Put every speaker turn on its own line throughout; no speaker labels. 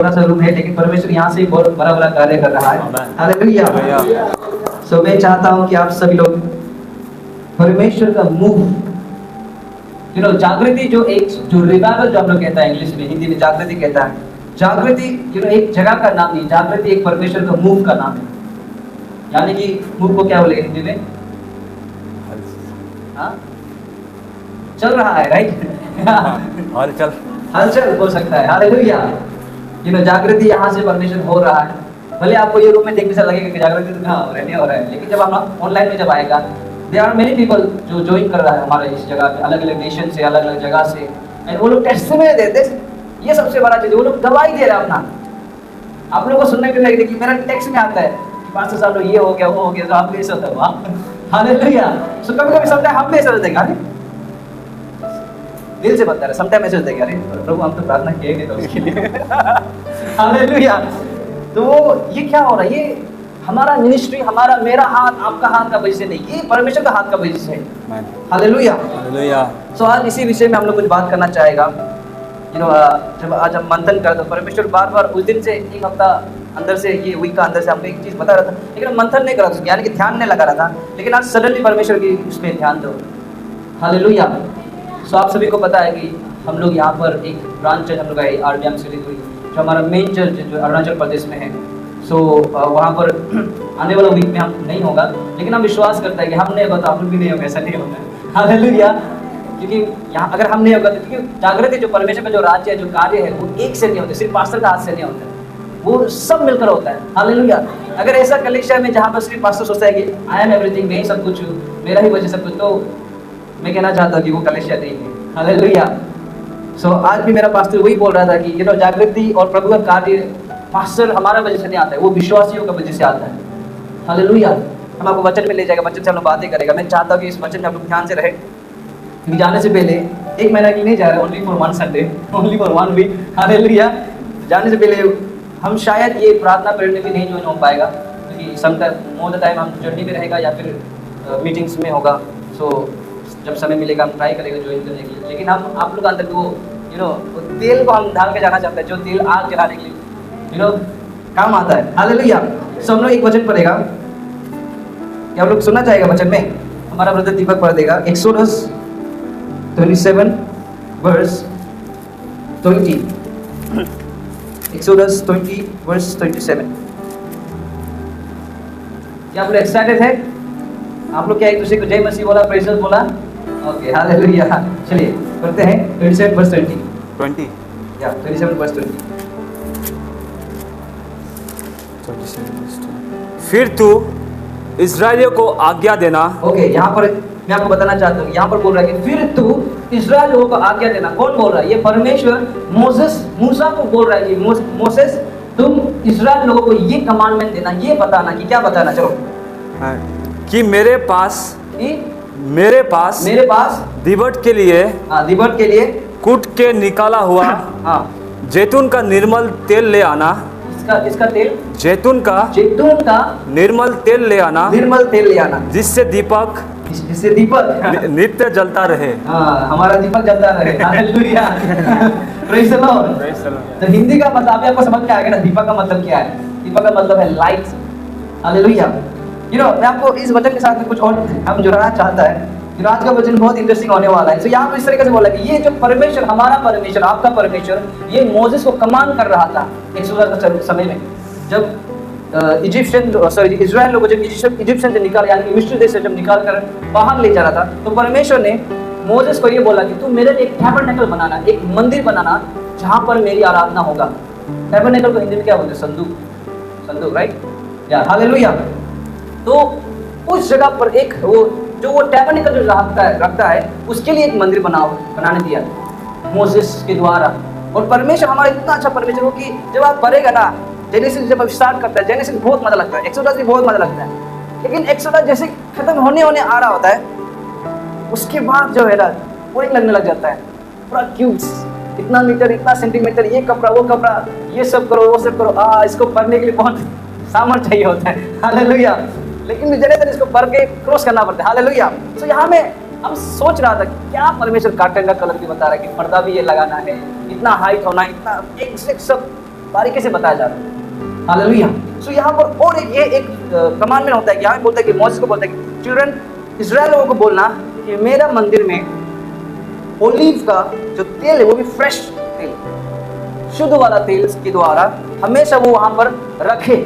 थोड़ा सा रूम है, लेकिन परमेश्वर यहाँ से बहुत बड़ा बड़ा कार्य कर रहा है। हालेलुया। सो मैं चाहता हूँ कि आप सभी लोग परमेश्वर का मूव, जागृति जो रिवाइवल जो हम लोग कहता है इंग्लिश में, हिंदी में जागृति कहता है। जागृति एक जगह का नाम नहीं, जागृति एक परमेश्वर का मूव का नाम है। यानी कि मूव को क्या बोलेंगे हिंदी में? हाँ, चल रहा है, राइट? हलचल बोल सकता है। हालेलुया। जागृति यहाँ से परमेश्वर हो रहा है। भले आपको ये रूम में देखने से लगेगा कि जागृति तो कहाँ नहीं हो रहा है, लेकिन जब हम ऑनलाइन में जब आएगा, देयर आर मेनी पीपल जो ज्वाइन कर रहा है हमारे इस जगह पे, अलग अलग नेशन से, अलग अलग जगह से, एंड वो लोग टेस्टिमनी देते। ये सबसे बड़ा चीज, वो लोग गवाही दे रहे हैं अपना। आप लोगों को सुनने के लिए कि मेरा टेक्स्ट में आता है 500 साल ये हो गया, वो हो गया, तो आप ऐसा होता है। वाह, हालेलुया। सो कभी कभी समटाइम हम भी ऐसा होते हैं, दिल से बता रहे, समटाइम ऐसे होते हैं, अरे प्रभु हम तो प्रार्थना किए नहीं तो उसके लिए। हालेलुया। तो ये क्या हो रहा है? ये हमारा मिनिस्ट्री, हमारा, मेरा हाथ, आपका हाथ का वजह से नहीं, ये परमेश्वर का हाथ का वजह से है। हालेलुया। हालेलुया। सो आज इसी विषय में हम लोग कुछ बात करना चाहेगा। जब आज हम मंथन कर, तो परमेश्वर बार बार उस दिन से एक हफ्ता अंदर से, ये वीक का अंदर से हमको एक चीज बता रहा था, लेकिन हम मंथन नहीं कर रहा था, यानी कि ध्यान नहीं लगा रहा था। लेकिन आज सडनली परमेश्वर की उसमें ध्यान दो। हालेलुया। सो आप सभी को पता है कि हम लोग यहाँ पर एक ब्रांच चर्च हम लोग है RBM सिलीगुड़ी, जो हमारा मेन चर्च जो अरुणाचल प्रदेश में है। सो वहाँ पर आने वाला वीक में हम नहीं होगा, लेकिन हम विश्वास करते हैं कि हम नहीं होगा तो आप लोग भी नहीं होगा, ऐसा नहीं होगा। हालेलुया। क्योंकि यहाँ अगर हम नहीं होगा तो, क्योंकि जागृति जो परमेश्वर का जो राज्य है, जो कार्य है, वो एक से नहीं होते, सिर्फ पास्टर का हाथ से नहीं होता है, वो सब मिलकर होता है। हालेलुया। अगर ऐसा कलेक्शन में जहाँ पर सिर्फ पास्टर सोचता है कि आई एम एवरीथिंग, मैं ही सब कुछ हूँ, मेरा ही वजह सब कुछ, तो मैं कहना चाहता हूँ कि वो कलेक्शन नहीं है। हालेलुया। सो आज भी मेरा पास्टर वही बोल रहा था कि जागृति और प्रभु का कार्य पास्टर हमारा वजह से नहीं आता है, वो विश्वासियों का वजह से आता है। हालेलुया। हम आपको वचन में ले जाएगा, वचन से हम लोग बातें करेगा। मैं चाहता हूँ कि इस वचन में आप लोग ध्यान से रहे। जाने से पहले, एक महीना के लिए नहीं जा रहे, only for 1 Sunday, only for 1 week. Hallelujah. जाने से पहले हम शायद ये प्रार्थना पीरियड में भी नहीं ज्वाइन हो पाएगा, क्योंकि समटाइम मोर द टाइम हम जर्नी में रहेगा या फिर मीटिंग्स में होगा। सो जब समय मिलेगा हम ट्राई करेंगे ज्वाइन करने के लिए। लेकिन हम आप लोग अंदर वो तेल को हम डाल के जाना चाहते हैं, जो तेल आग जलाने के लिए काम आता है। हालेलुया। सो हम लोग एक वचन पढ़ेगा, क्या आप लोग सुनना चाहेगा वचन में? हमारा ब्रदर दीपक पढ़ देगा। Exodus 27 verse 20। Exodus 20 verse 27। क्या आप लोग एक्साइटेड है? आप लोग क्या एक दूसरे को जय मसीह बोला, प्रेज़ द लॉर्ड बोला? Okay, hallelujah. चलिए पढ़ते हैं 27 वर्स 20 या 27 वर्स 20।
फिर तू इस्राएलियों को आज्ञा देना।
ओके, यहाँ पर मैं आपको बताना चाहता हूँ, यहाँ पर बोल रहा है कि फिर तू इस्राएल लोगों को आज्ञा देना। कौन बोल रहा है? ये परमेश्वर मूसा को बोल रहा है कि मोसेस तुम इस्राएल लोगों को ये कमांडमेंट देना, ये बताना। कि क्या बताना? चलो,
कि मेरे पास दिवट के लिए कूट के निकाला हुआ जैतून का निर्मल तेल ले आना।
इसका तेल?
जैतून का निर्मल तेल ले आना, जिससे दीपक नित्य जलता रहे।
हमारा दीपक जलता रहे। हालेलुया। Praise the Lord. तो हिंदी का मतलब आपको समझ में आ गया ना, दीपक का मतलब क्या है? दीपक का मतलब है लाइट। हालेलुया। मैं आपको इस वचन के साथ में कुछ और हम जुड़ाना चाहता है। आज का वचन बहुत इंटरेस्टिंग होने वाला है। तो यहाँ पर इस तरीके से बोला कि ये जो परमेश्वर, हमारा परमेश्वर, आपका परमेश्वर, ये मोसेस को कमांड कर रहा था एक्सोडस के समय में, जब इजराइल लोगों को जब इजिप्शियन से निकाल, यानी कि मिस्र देश से जब निकाल कर बाहर ले जा रहा था, तो परमेश्वर ने मोसेस को ये बोला कि तू मेरे लिए एक टैबरनेकल बनाना, एक मंदिर बनाना, जहाँ पर मेरी आराधना होगा। टैबरनेकल को हिंदी में क्या बोलते हैं? संदूक, राइट? या हालेलुया। तो उस जगह पर एक वो टैबरनेकल जो रखता है, उसके लिए एक मंदिर बनाने दिया मोसेस के द्वारा। और परमेश्वर हमारा इतना अच्छा परमेश्वर हो कि जब आप पढ़ेगा ना, जेनेसिस जब स्टार्ट करता है, जेनेसिस बहुत मजा लगता है, एक्सोडस भी बहुत मजा लगता है, लेकिन एक्सोडस जैसे खत्म होने आ रहा होता है, उसके बाद जो है ना बोरिंग लगने लग जाता है। पूरा क्यूब्स, इतना मीटर, इतना सेंटीमीटर, ये कपड़ा, वो कपड़ा, ये सब करो, वो सब करो। इसको पढ़ने के लिए बहुत सामर्थ्य चाहिए होता है। हालेलुया। लेकिन जनरेशन इसको पढ़ के क्रॉस करना पड़ता है। हालेलुया। तो यहाँ में हम सोच रहा था क्या परमेश्वर कार्टन का कलर भी बता रहा है कि पर्दा भी ये लगाना है, इतना हाइट होना, इतना एक सब बारीकी से बताया जा रहा है। हालेलुया। सो यहाँ पर और एक कमांडमेंट होता है कि यहाँ बोलता है कि मोसेस को बोलता है कि चिल्ड्रन, इजराइल लोगों को बोलना कि मेरा मंदिर में ओलीव का जो तेल है वो भी फ्रेश तेल, शुद्ध वाला तेल के द्वारा हमेशा वो वहां पर रखे।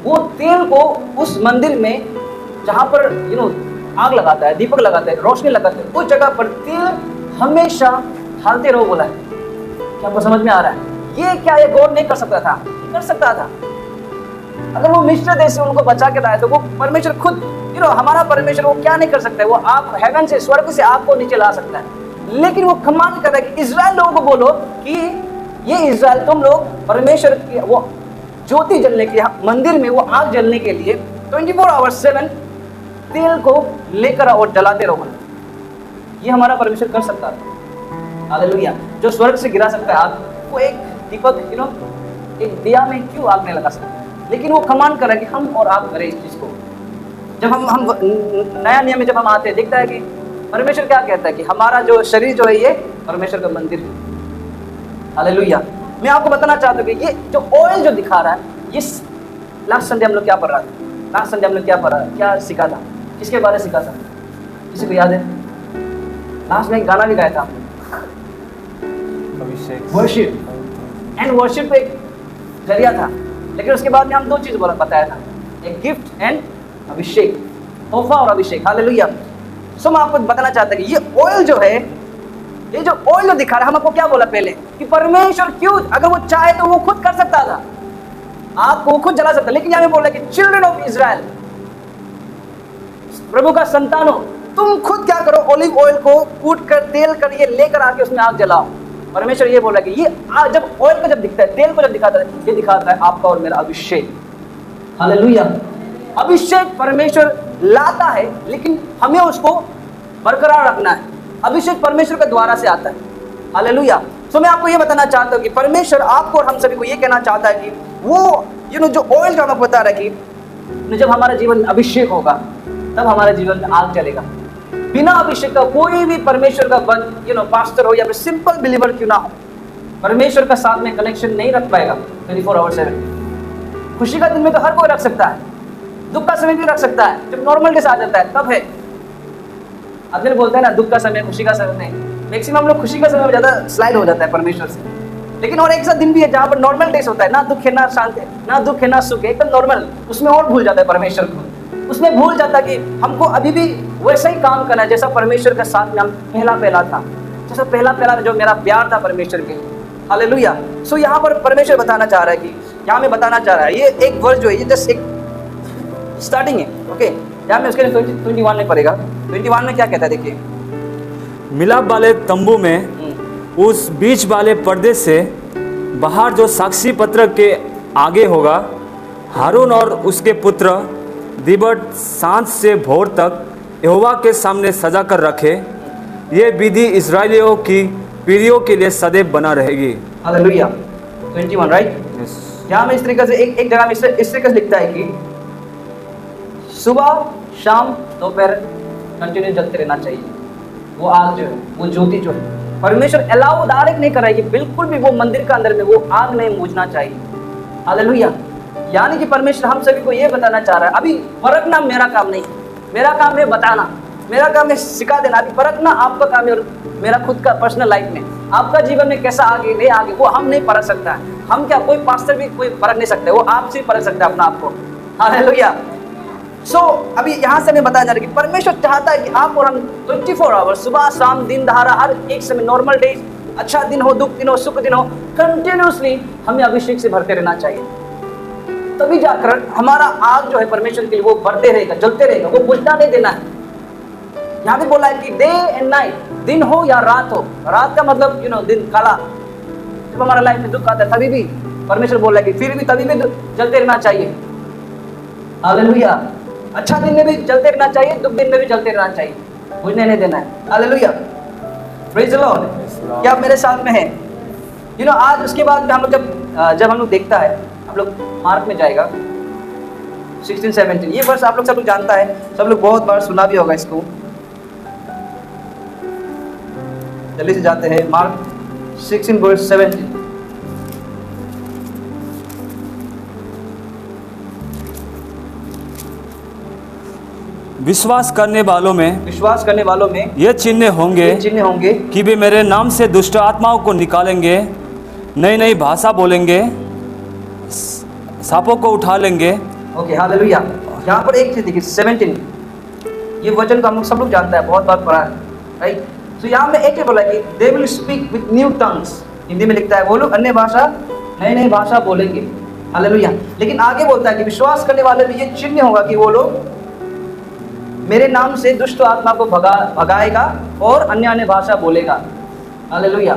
वो तेल को उस मंदिर में जहां पर आग लगाता है, दीपक लगाता है, रोशनी लगाता है, उस जगह पर तेल हमेशा ढालते रहो बोला है। क्या आपको समझ में आ रहा है? ये क्या ये गॉड नहीं कर सकता था? कर सकता था। अगर वो मिस्र देश से उनको बचा के लाए तो वो परमेश्वर खुद हमारा परमेश्वर वो क्या नहीं कर सकता है? वो आप हेवन से, स्वर्ग से आपको नीचे ला सकता है। लेकिन वो कमांड कर रहा है कि इजराइल लोगों को बोलो कि ये इजराइल तुम लोग परमेश्वर की वो ज्योति जलने के मंदिर में वो आग जलने के लिए 24 आवर 7 तेल को लेकर और जलाते रहो। ये हमारा परमेश्वर कर सकता है। हालेलुया। जो स्वर्ग से गिरा सकता है आग, वो एक दीपक एक दिया में क्यों आग नहीं लगा सकता? लेकिन वो कमांड कर रहा है कि हम और आप करें इस चीज को। जब हम नया नियम में जब हम आते हैं, देखता है कि परमेश्वर क्या कहता है कि हमारा जो शरीर जो है ये परमेश्वर का मंदिर है। हालेलुया। मैं आपको बताना चाहता हूँ कि ये जो ऑयल जो दिखा रहा है, ये लास्ट संडे हम लोग क्या पढ़ रहा था? लास्ट संडे हम लोग क्या सीखा था? किसके बारे में सीखा था? किसी को याद है? लास्ट में एक गाना भी गाया था वर्शिप, एंड वर्शिप एक जरिया था। लेकिन उसके बाद में हम दो चीज बताया था, एक गिफ्ट एंड अभिषेक, तोहफा और अभिषेक। हालेलुया। सो मैं आपको बताना चाहता हूँ कि ये ऑयल जो है, ये जो ऑयल जो दिखा रहा है, हम आपको क्या बोला पहले कि परमेश्वर क्यों, अगर वो चाहे तो वो खुद कर सकता था, आपको वो खुद जला सकता। लेकिन यहाँ में बोला कि चिल्ड्रन ऑफ इजराइल, प्रभु का संतानों, तुम खुद क्या करो, ओलिव ऑयल को कूट कर तेल कर ये लेकर आके उसमें आग जलाओ। परमेश्वर ये बोला कि ये जब ऑयल को जब दिखता है, तेल को जब दिखाता है, ये दिखाता है आपका और मेरा अभिषेक। हालेलुया। अभिषेक परमेश्वर लाता है, लेकिन हमें उसको बरकरार रखना है। अभिषेक परमेश्वर के द्वारा से आता है। हालेलुया। सो मैं आपको ये बताना चाहता हूँ कि परमेश्वर आपको और हम सभी को ये कहना चाहता है कि वो जो ऑयल जो हम बता रहा है कि जब हमारा जीवन में अभिषेक होगा तब हमारे जीवन में आग चलेगा। बिना अभिषेक का कोई भी परमेश्वर का पास्टर हो या फिर सिंपल बिलीवर क्यों ना हो, परमेश्वर का साथ में कनेक्शन नहीं रख पाएगा 24 आवर 7। खुशी का दिन में तो हर कोई रख सकता है, दुख का समय भी रख सकता है। जब नॉर्मल डेज आ जाता है तब है। आदमी बोलते हैं ना, दुख का समय, खुशी का समय नहीं। मैक्सिमम लोग खुशी का समय में ज्यादा स्लाइड हो जाता है परमेश्वर से। लेकिन और एक सा दिन भी है जहाँ पर नॉर्मल डेज होता है, ना दुख है ना शांति है, ना दुख है ना सुख है, एकदम नॉर्मल। उसमें और भूल जाता है परमेश्वर को। उसमें भूल जाता कि हमको अभी भी वैसा ही काम करना है जैसा परमेश्वर के साथ में हम पहला था, जैसा पहला जो मेरा प्यार था परमेश्वर के। हालेलुया। सो यहाँ पर परमेश्वर बताना चाह रहा है कि यहाँ में बताना चाह रहा है, ये एक वर्ड जो है ये जस्ट एक स्टार्टिंग है। ओके, यहाँ में उसके 21 में पड़ेगा। 21 में क्या कहता है देखिए,
मिलाप वाले तंबू में उस बीच वाले पर्दे से बाहर जो साक्षी पत्र के आगे होगा, हारून और उसके पुत्र दिबट सांझ से भोर तक यहोवा के सामने सजा कर रखे। ये विधि इस्राएलियों की पीढ़ियों के लिए सदैव बना रहेगी।
हालेलुया। 21 राइट। यहाँ में इस तरीके से एक जगह में इस तरीके से लिखता है कि सुबह शाम दोपहर कंटिन्यू जलते रहना चाहिए वो आग जो है, वो ज्योति जो है। परमेश्वर अलाउ डायरेक्ट नहीं कर रहा है कि बिल्कुल भी वो मंदिर के अंदर में वो आग नहीं बुझना चाहिए। हालेलुया। यानी कि परमेश्वर हम सभी को ये बताना चाह रहा है, अभी परखना मेरा काम नहीं, मेरा काम है बताना, मेरा काम है सिखा देना। अभी परखना आपका काम है, और मेरा खुद का पर्सनल लाइफ में आपका जीवन में कैसा आगे नहीं आगे वो हम नहीं परख सकता है। हम क्या, कोई पास्टर भी कोई परख नहीं सकते, वो आपसे ही परख सकता है अपना आपको। हालेलुया। सो अभी यहाँ से मैं बताया जा रहा है कि परमेश्वर चाहता है कि आप और हम 24 आवर्स, सुबह शाम दिन दहाड़ा, हर एक समय, नॉर्मल डेज, अच्छा दिन हो, दुख दिन हो, सुख दिन हो, कंटिन्यूसली हमें अभिषेक से भरते रहना चाहिए। तभी जाकर हमारा आग जो है परमेश्वर के लिए वो बढ़ते रहेगा, जलते रहेगा, वो बुझना नहीं देना है। यहाँ भी बोला है कि डे एंड नाइट, दिन हो या रात हो। रात का मतलब दिन काला, जब हमारा लाइफ में दुख आता है तभी भी परमेश्वर बोला है कि फिर भी तभी भी जलते रहना चाहिए। हालेलुया। अच्छा दिन में भी जलते रहना चाहिए, दुख दिन में भी जलते रहना चाहिए, बुझने नहीं देना है। हालेलुया। Praise the Lord. क्या आप मेरे साथ में हैं? आज उसके बाद में हम लोग जब हम लोग देखता है, हम लोग मार्क में जाएगा 16-17, ये वर्ष आप लोग सब लोग जानता है, सब लोग बहुत बार सुना भी होगा इसको। जल्दी से जाते हैं मार्क 16:17।
विश्वास करने वालों में
विश्वास करने वालों में
ये चिन्ह होंगे
ये चिन्ह होंगे
कि वे मेरे नाम से दुष्ट आत्माओं को निकालेंगे, नई नई भाषा बोलेंगे, सांपों को उठा लेंगे।
Okay, hallelujah. यहाँ पर एक चीज देखिए 17, ये वचन को हम लोग सब लोग जानता है, बहुत बार पढ़ा है, राइट। तो यहाँ में एक ही बोला कि they will speak with new tongues, Hindi में लिखता है वो लोग अन्य भाषा, नई नई भाषा बोलेंगे, हालेलुया। लेकिन आगे बोलता है कि विश्वास करने वाले में ये चिन्ह होगा कि वो लोग मेरे नाम से दुष्ट आत्मा को भगाएगा और अन्य अन्य भाषा बोलेगा, हालेलुया।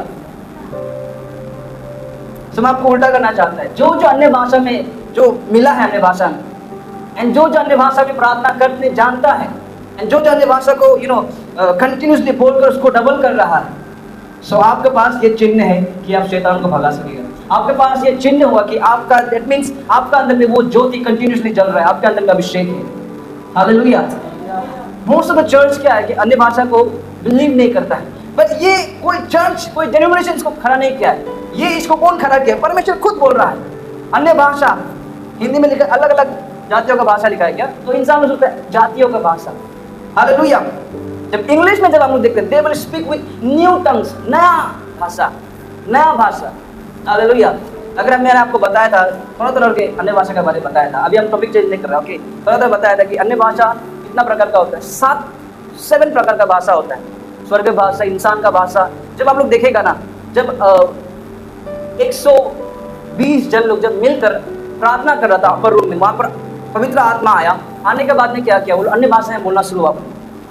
तो मैं आपको उल्टा करना चाहता है, जो अन्य भाषा में जो मिला है अन्य भाषा में, एंड जो अन्य भाषा में प्रार्थना करने जानता है, एंड जो अन्य भाषा को कंटिन्यूसली बोलकर उसको डबल कर रहा है, सो आपके पास ये चिन्ह है कि आप शैतान को भगा सकेगा। आपके पास ये चिन्ह होगा कि आपका, दैट मीन्स आपका अंदर में वो ज्योति कंटिन्यूसली जल रहा है, आपके अंदर का अभिषेक है, hallelujah. Most of the church क्या है कि अन्य भाषा को बिलीव नहीं करता है, पर ये कोई चर्च, कोई डेनोमिनेशन इसको खड़ा नहीं किया है। ये इसको कौन खड़ा किया? परमेश्वर खुद बोल रहा है। अन्य भाषा हिंदी में लिखा, अलग अलग जातियों का भाषा लिखा है क्या? तो इंसान सोचता है जातियों का भाषा, हालेलुया। जब इंग्लिश में जब हम लोग देखते हैं, they will speak with new tongues, नया भाषा, नया भाषा, हालेलुया। अगर मैंने आपको बताया था थोड़ा तरह के अन्य भाषा के बारे में बताया था, अभी हम टॉपिक चेंज नहीं कर रहे, ओके। थोड़ा तरह बताया था कि अन्य भाषा कितना प्रकार का होता है, 7 प्रकार का भाषा होता है। स्वर्ग भाषा, इंसान का भाषा। जब आप लोग देखेगा ना, जब 120 जन लोग जब मिलकर प्रार्थना कर रहा था अपर रूम में, वहाँ पर पवित्र आत्मा आया। आने के बाद में क्या किया, वो अन्य भाषाएं बोलना शुरू हुआ।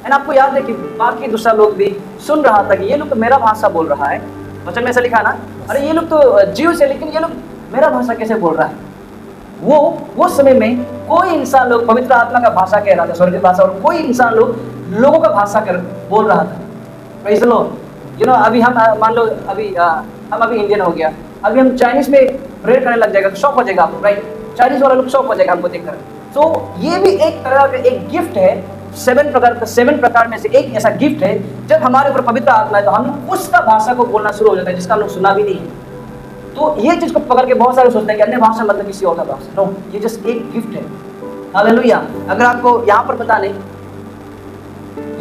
एंड आपको याद है कि बाकी दूसरा लोग भी सुन रहा था कि ये लोग तो मेरा भाषा बोल रहा है, वचन में ऐसा लिखा ना, अरे ये लोग तो जीव से, लेकिन ये लोग मेरा भाषा कैसे बोल रहा है। वो समय में कोई इंसान लोग पवित्र आत्मा का भाषा कह रहा था, स्वर्गीय भाषा, और कोई इंसान लोगों का भाषा कर बोल रहा था। Praise the Lord. अभी हम मान लो हम अभी इंडियन हो गया, अभी हम चाइनीज में प्रेयर करने लग जाएगा तो शौक हो जाएगा आपको, राइट। चाइनीज वाला लोग शौक हो जाएगा हमको देखकर। तो ये भी एक तरह का एक गिफ्ट है, 7 प्रकार में से एक ऐसा गिफ्ट है। जब हमारे ऊपर पवित्र आत्मा है तो हम लोग उसका भाषा को बोलना शुरू हो जाता है जिसका हम लोग सुना भी नहीं है। तो ये चीज को पकड़ के बहुत सारे सोचते हैं कि अन्य भाषा मतलब किसी और का भाषा, नो, ये जस्ट एक गिफ्ट है, हालेलुया। अगर आपको यहाँ पर पता नहीं,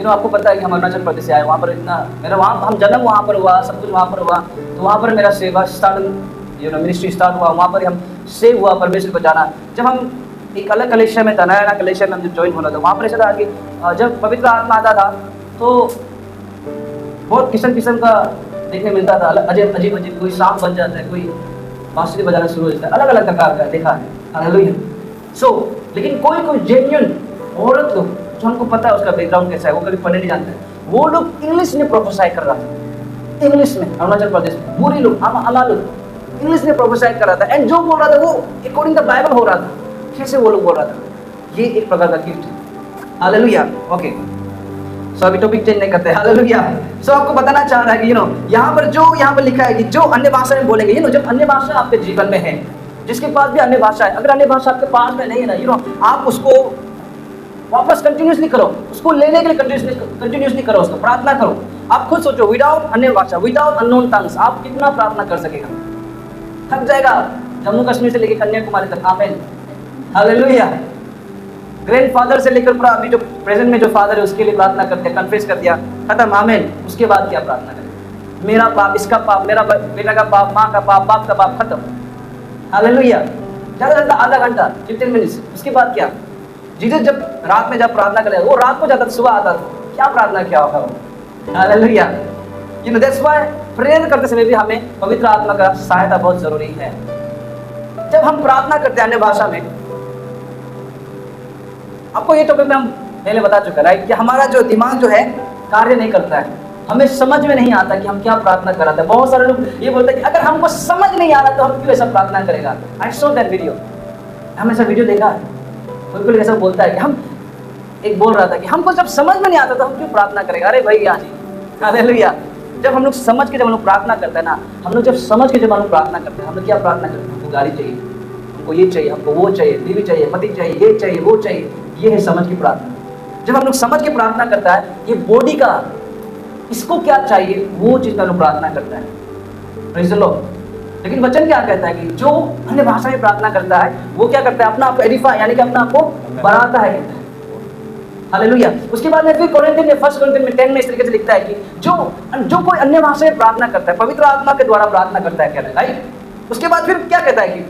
आपको पता है कि हम अरुणाचल प्रदेश से आए, वहाँ पर इतना मेरा, वहाँ हम जन्म वहाँ पर हुआ, सब कुछ वहाँ पर हुआ, तो वहाँ पर मेरा सेवा स्टार्ट, मिनिस्ट्री स्टार्ट हुआ, वहाँ पर हम सेव हुआ परमेश्वर को जाना। जब हम एक अलग कलेक्शन में था, नया कलेक्शन में हम जब ज्वाइन होना था, वहाँ पर ऐसा था कि जब पवित्र आत्मा आता था तो बहुत किस्म का देखने मिलता था, अजीब कोई सांप बन जाता है, कोई बांसुरी बजाना शुरू हो जाता है, अलग अलग प्रकार का देखा है, हालेलुया। लेकिन कोई जेन्युइन औरत लोग जो हमको पता है उसका बैकग्राउंड कैसा है, वो कभी पढ़े नहीं जानते, वो लोग इंग्लिश में प्रोफेसाई कर रहा था, इंग्लिश में, अरुणाचल प्रदेश में बुरी लोग, अमा लोग इंग्लिश में प्रोफेसाई कर रहा था। एंड जो बोल रहा था वो अकॉर्डिंग टू बाइबल हो रहा था, कैसे वो लोग बोल रहा था। ये एक प्रकार का गिफ्ट है, हालेलुया। ओके, सो अभी टॉपिक चेंज नहीं करते, हालेलुया। सो आपको बताना चाह रहा है कि यहाँ पर लिखा है कि जो अन्य भाषा में बोलेंगे, जब अन्य भाषा आपके जीवन में है, जिसके पास भी अन्य भाषा है, अगर अन्य भाषा आपके पास में नहीं है ना, आप उसको वापस कंटिन्यूसली करो, उसको लेने के लिए कंटिन्यूसली करो, उसको प्रार्थना करो। आप खुद सोचो, विदाउट अन्य भाषा, विदाउट अननोन टंग्स, आप कितना प्रार्थना कर सकेगा? थक जाएगा। जम्मू कश्मीर से लेकर कन्याकुमारी तक, आमेन, हालेलुया। ग्रैंडफादर से लेकर पूरा अभी जो प्रेजेंट में जो फादर है उसके लिए प्रार्थना करते हैं, कन्फेस कर दिया, खत्म, आमेन। उसके बाद क्या प्रार्थना करें? मेरा पाप, इसका पाप, मेरा बेटा का पाप, माँ का पाप, बाप का पाप, खत्म, हालेलुया। ज़्यादा आधा घंटा, 15 मिनट, उसके बाद क्या? जीसस जब रात में जब प्रार्थना करे, वो रात को जाता था, सुबह आता था, क्या प्रार्थना किया होगा वो, हालेलुया। दैट्स व्हाई प्रेयर करते समय भी हमें पवित्र आत्मा का सहायता बहुत जरूरी है। जब हम प्रार्थना करते हैं अन्य भाषा में, आपको ये टॉपिक में हम पहले बता चुका, राइट, कि हमारा जो दिमाग जो है कार्य नहीं करता है, हमें समझ में नहीं आता कि हम क्या प्रार्थना कर रहे थे। बहुत सारे लोग ये बोलते हैं कि अगर हमको समझ नहीं आ रहा तो हम क्यों ऐसा प्रार्थना करेगा। आई सॉ दैट वीडियो, हम ऐसा वीडियो देखा है, कोई ऐसा बोलता है कि हम एक बोल रहा था कि हमको जब समझ में नहीं आता तो हम क्यों प्रार्थना करेगा। अरे भाई यहाँ जी, हालेलुया। जब हम लोग समझ के जब हम लोग प्रार्थना करते हैं ना, हम लोग जब समझ के जब हम लोग प्रार्थना करते हैं, हम लोग क्या प्रार्थना करते हैं? हमको गाड़ी चाहिए, हमको ये चाहिए, हमको वो चाहिए, बीवी चाहिए, पति चाहिए, ये चाहिए, वो चाहिए। ये है समझ की प्रार्थना। जब हम लोग समझ के प्रार्थना करता है, ये बॉडी का इसको क्या चाहिए वो चीज में लोग प्रार्थना करता है, प्रेज़ द लॉर्ड। लेकिन वचन क्या कहता है कि जो अन्य भाषा में प्रार्थना करता है वो क्या करता है? अपना आप को एडिफाई, यानी कि अपना आप को बढ़ाता है, कहता है, हालेलुया। उसके बाद में फिर कोरिन्थियन में 1 कोरिन्थियन में 10 में इस तरीके से लिखता है कि जो कोई अन्य भाषा में प्रार्थना करता है, पवित्र आत्मा के द्वारा प्रार्थना करता है, कह रहा है राइट। उसके बाद फिर क्या कहता है कि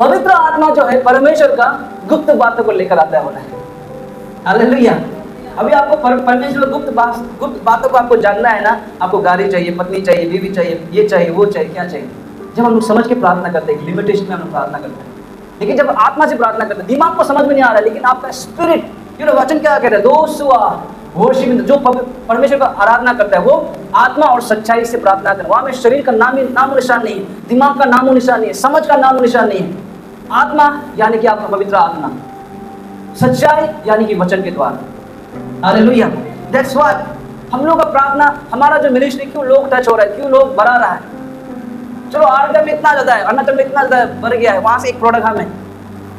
पवित्र आत्मा जो है परमेश्वर का गुप्त बातों को लेकर आता है, बोला है। हालेलुया। अभी आपको परमेश्वर गुप्त बातों को आपको जानना है ना, आपको गाड़ी चाहिए, पत्नी चाहिए, बीवी चाहिए, ये चाहिए, वो चाहिए, क्या चाहिए, जब हम लोग समझ के प्रार्थना करते हैं, लिमिटेशन में हम लोग प्रार्थना करते हैं। लेकिन जब आत्मा से प्रार्थना करते हैं, दिमाग को समझ में नहीं आ रहा है, लेकिन आपका स्पिरिट, वचन क्या कह रहा है, दोस्त जो परमेश्वर का आराधना करता है वो आत्मा और सच्चाई से प्रार्थना कर, वहां में शरीर का नामो निशान नहीं है, दिमाग का नामो निशान नहीं है, समझ का नामो निशान नहीं है। आत्मा यानी कि आपका पवित्र आत्मा, सच्चाई यानी कि वचन के द्वारा। हालेलुया। दैट्स व्हाई हम लोग का प्रार्थना, हमारा जो मिनिस्ट्री क्यों लोग टच हो रहा है, क्यों लोग बढ़ा रहा है। चलो आर्डर में इतना ज्यादा है, अरुणाचल में इतना ज्यादा बढ़ गया है, वहां से एक प्रोडक्ट हमें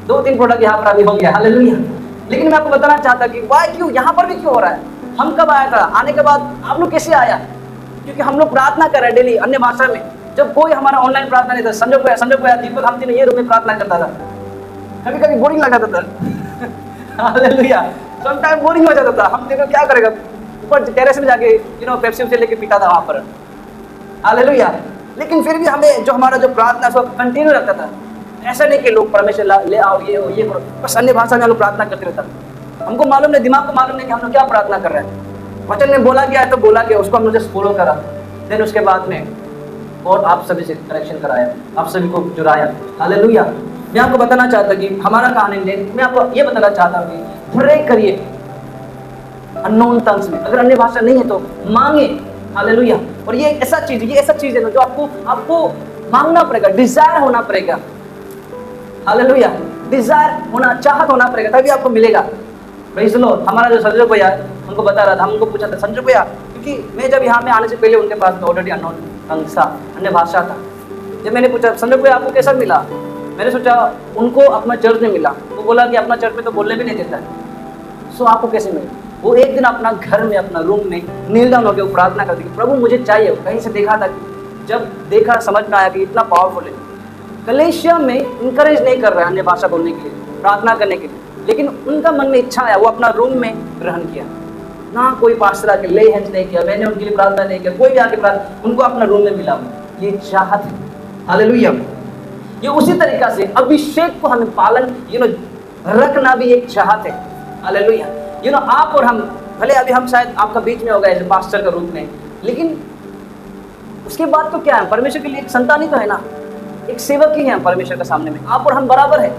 2-3 प्रोडक्ट यहाँ पर अभी हो गया। हालेलुया। लेकिन मैं आपको बताना चाहता कि वाई क्यों यहाँ पर भी क्यों हो रहा है। हम कब आया था, आने के बाद आप लोग कैसे आया, क्योंकि हम लोग प्रार्थना कर रहे हैं डेली अन्य भाषा में। जब कोई हमारा ऑनलाइन प्रार्थना नहीं था, संजोग को दीपक हम तीनों ये रूम में प्रार्थना करता था, कभी कभी बोरिंग लग जाता था। हालेलुया। समटाइम बोरिंग हो जाता था, हम तीनों क्या करेगा, ऊपर टेरेस में जाके पेप्सी से लेके पीता था वहां पर। हालेलुया। लेकिन फिर भी हमें जो हमारा जो प्रार्थना सब कंटिन्यू रहता था, ऐसा नहीं कि लोग परमेश्वर ले आओ, ये करो, बस अन्य भाषा में हम लोग प्रार्थना करते रहता। हमको मालूम नहीं, दिमाग को मालूम नहीं कि हम लोग क्या प्रार्थना कर रहे हैं। वचन में बोला गया है तो बोला गया, उसको हम लोग जस्ट फॉलो करा। देन उसके बाद में और आप सभी से कनेक्शन कराया, आप सभी को जुड़ाया। हालेलुया। मैं आपको बताना चाहता कि हमारा कहानी नहीं, मैं आपको ये बताना चाहता हूँ कि प्रे करिए अननोन टंग्स में, अगर अन्य भाषा नहीं है तो मांगे। हालेलुया। और ये ऐसा चीज है ना जो आपको मांगना पड़ेगा, डिजायर होना पड़ेगा। हालेलुया। डिजायर होना, चाहत होना पड़ेगा, तभी आपको मिलेगा। Praise the Lord. हमारा जो संजय भैया उनको बता रहा था, हमको पूछा था संजय भैया, क्योंकि मैं जब यहाँ में आने से पहले उनके पास ऑलरेडी अननोन टंग्स था, अन्य भाषा था। जब मैंने पूछा संजय भैया आपको कैसा मिला, मैंने सोचा उनको अपना चर्च में मिला, वो बोला कि अपना चर्च में तो बोलने भी नहीं देता है। सो आपको कैसे मिला? वो एक दिन अपना घर में, अपना रूम में नील डाउन होकर प्रार्थना करती कि प्रभु मुझे चाहिए। कहीं से देखा था, जब देखा समझ में आया कि इतना पावरफुल है। कलेशिया में इनकरेज नहीं कर रहा है अन्य भाषा बोलने के लिए, प्रार्थना करने के लिए, लेकिन उनका मन में इच्छा है, वो अपना रूम में ग्रहण किया। ना कोई पास्टर आके ले हैंड्स नहीं किया, मैंने उनके लिए प्रार्थना नहीं किया, कोई भी आके प्रार्थना, उनको अपना रूम में मिला। ये चाहत है। हालेलुया। ये उसी तरीका से अभिषेक को हमें पालन रखना भी एक चाहत है। हालेलुया। आप और हम, भले अभी हम शायद आपका बीच में हो गए पास्टर के रूप में, लेकिन उसके बाद तो क्या है, परमेश्वर के लिए एक संतान ही तो है ना, एक सेवक ही है परमेश्वर के सामने में। आप और हम बराबर है।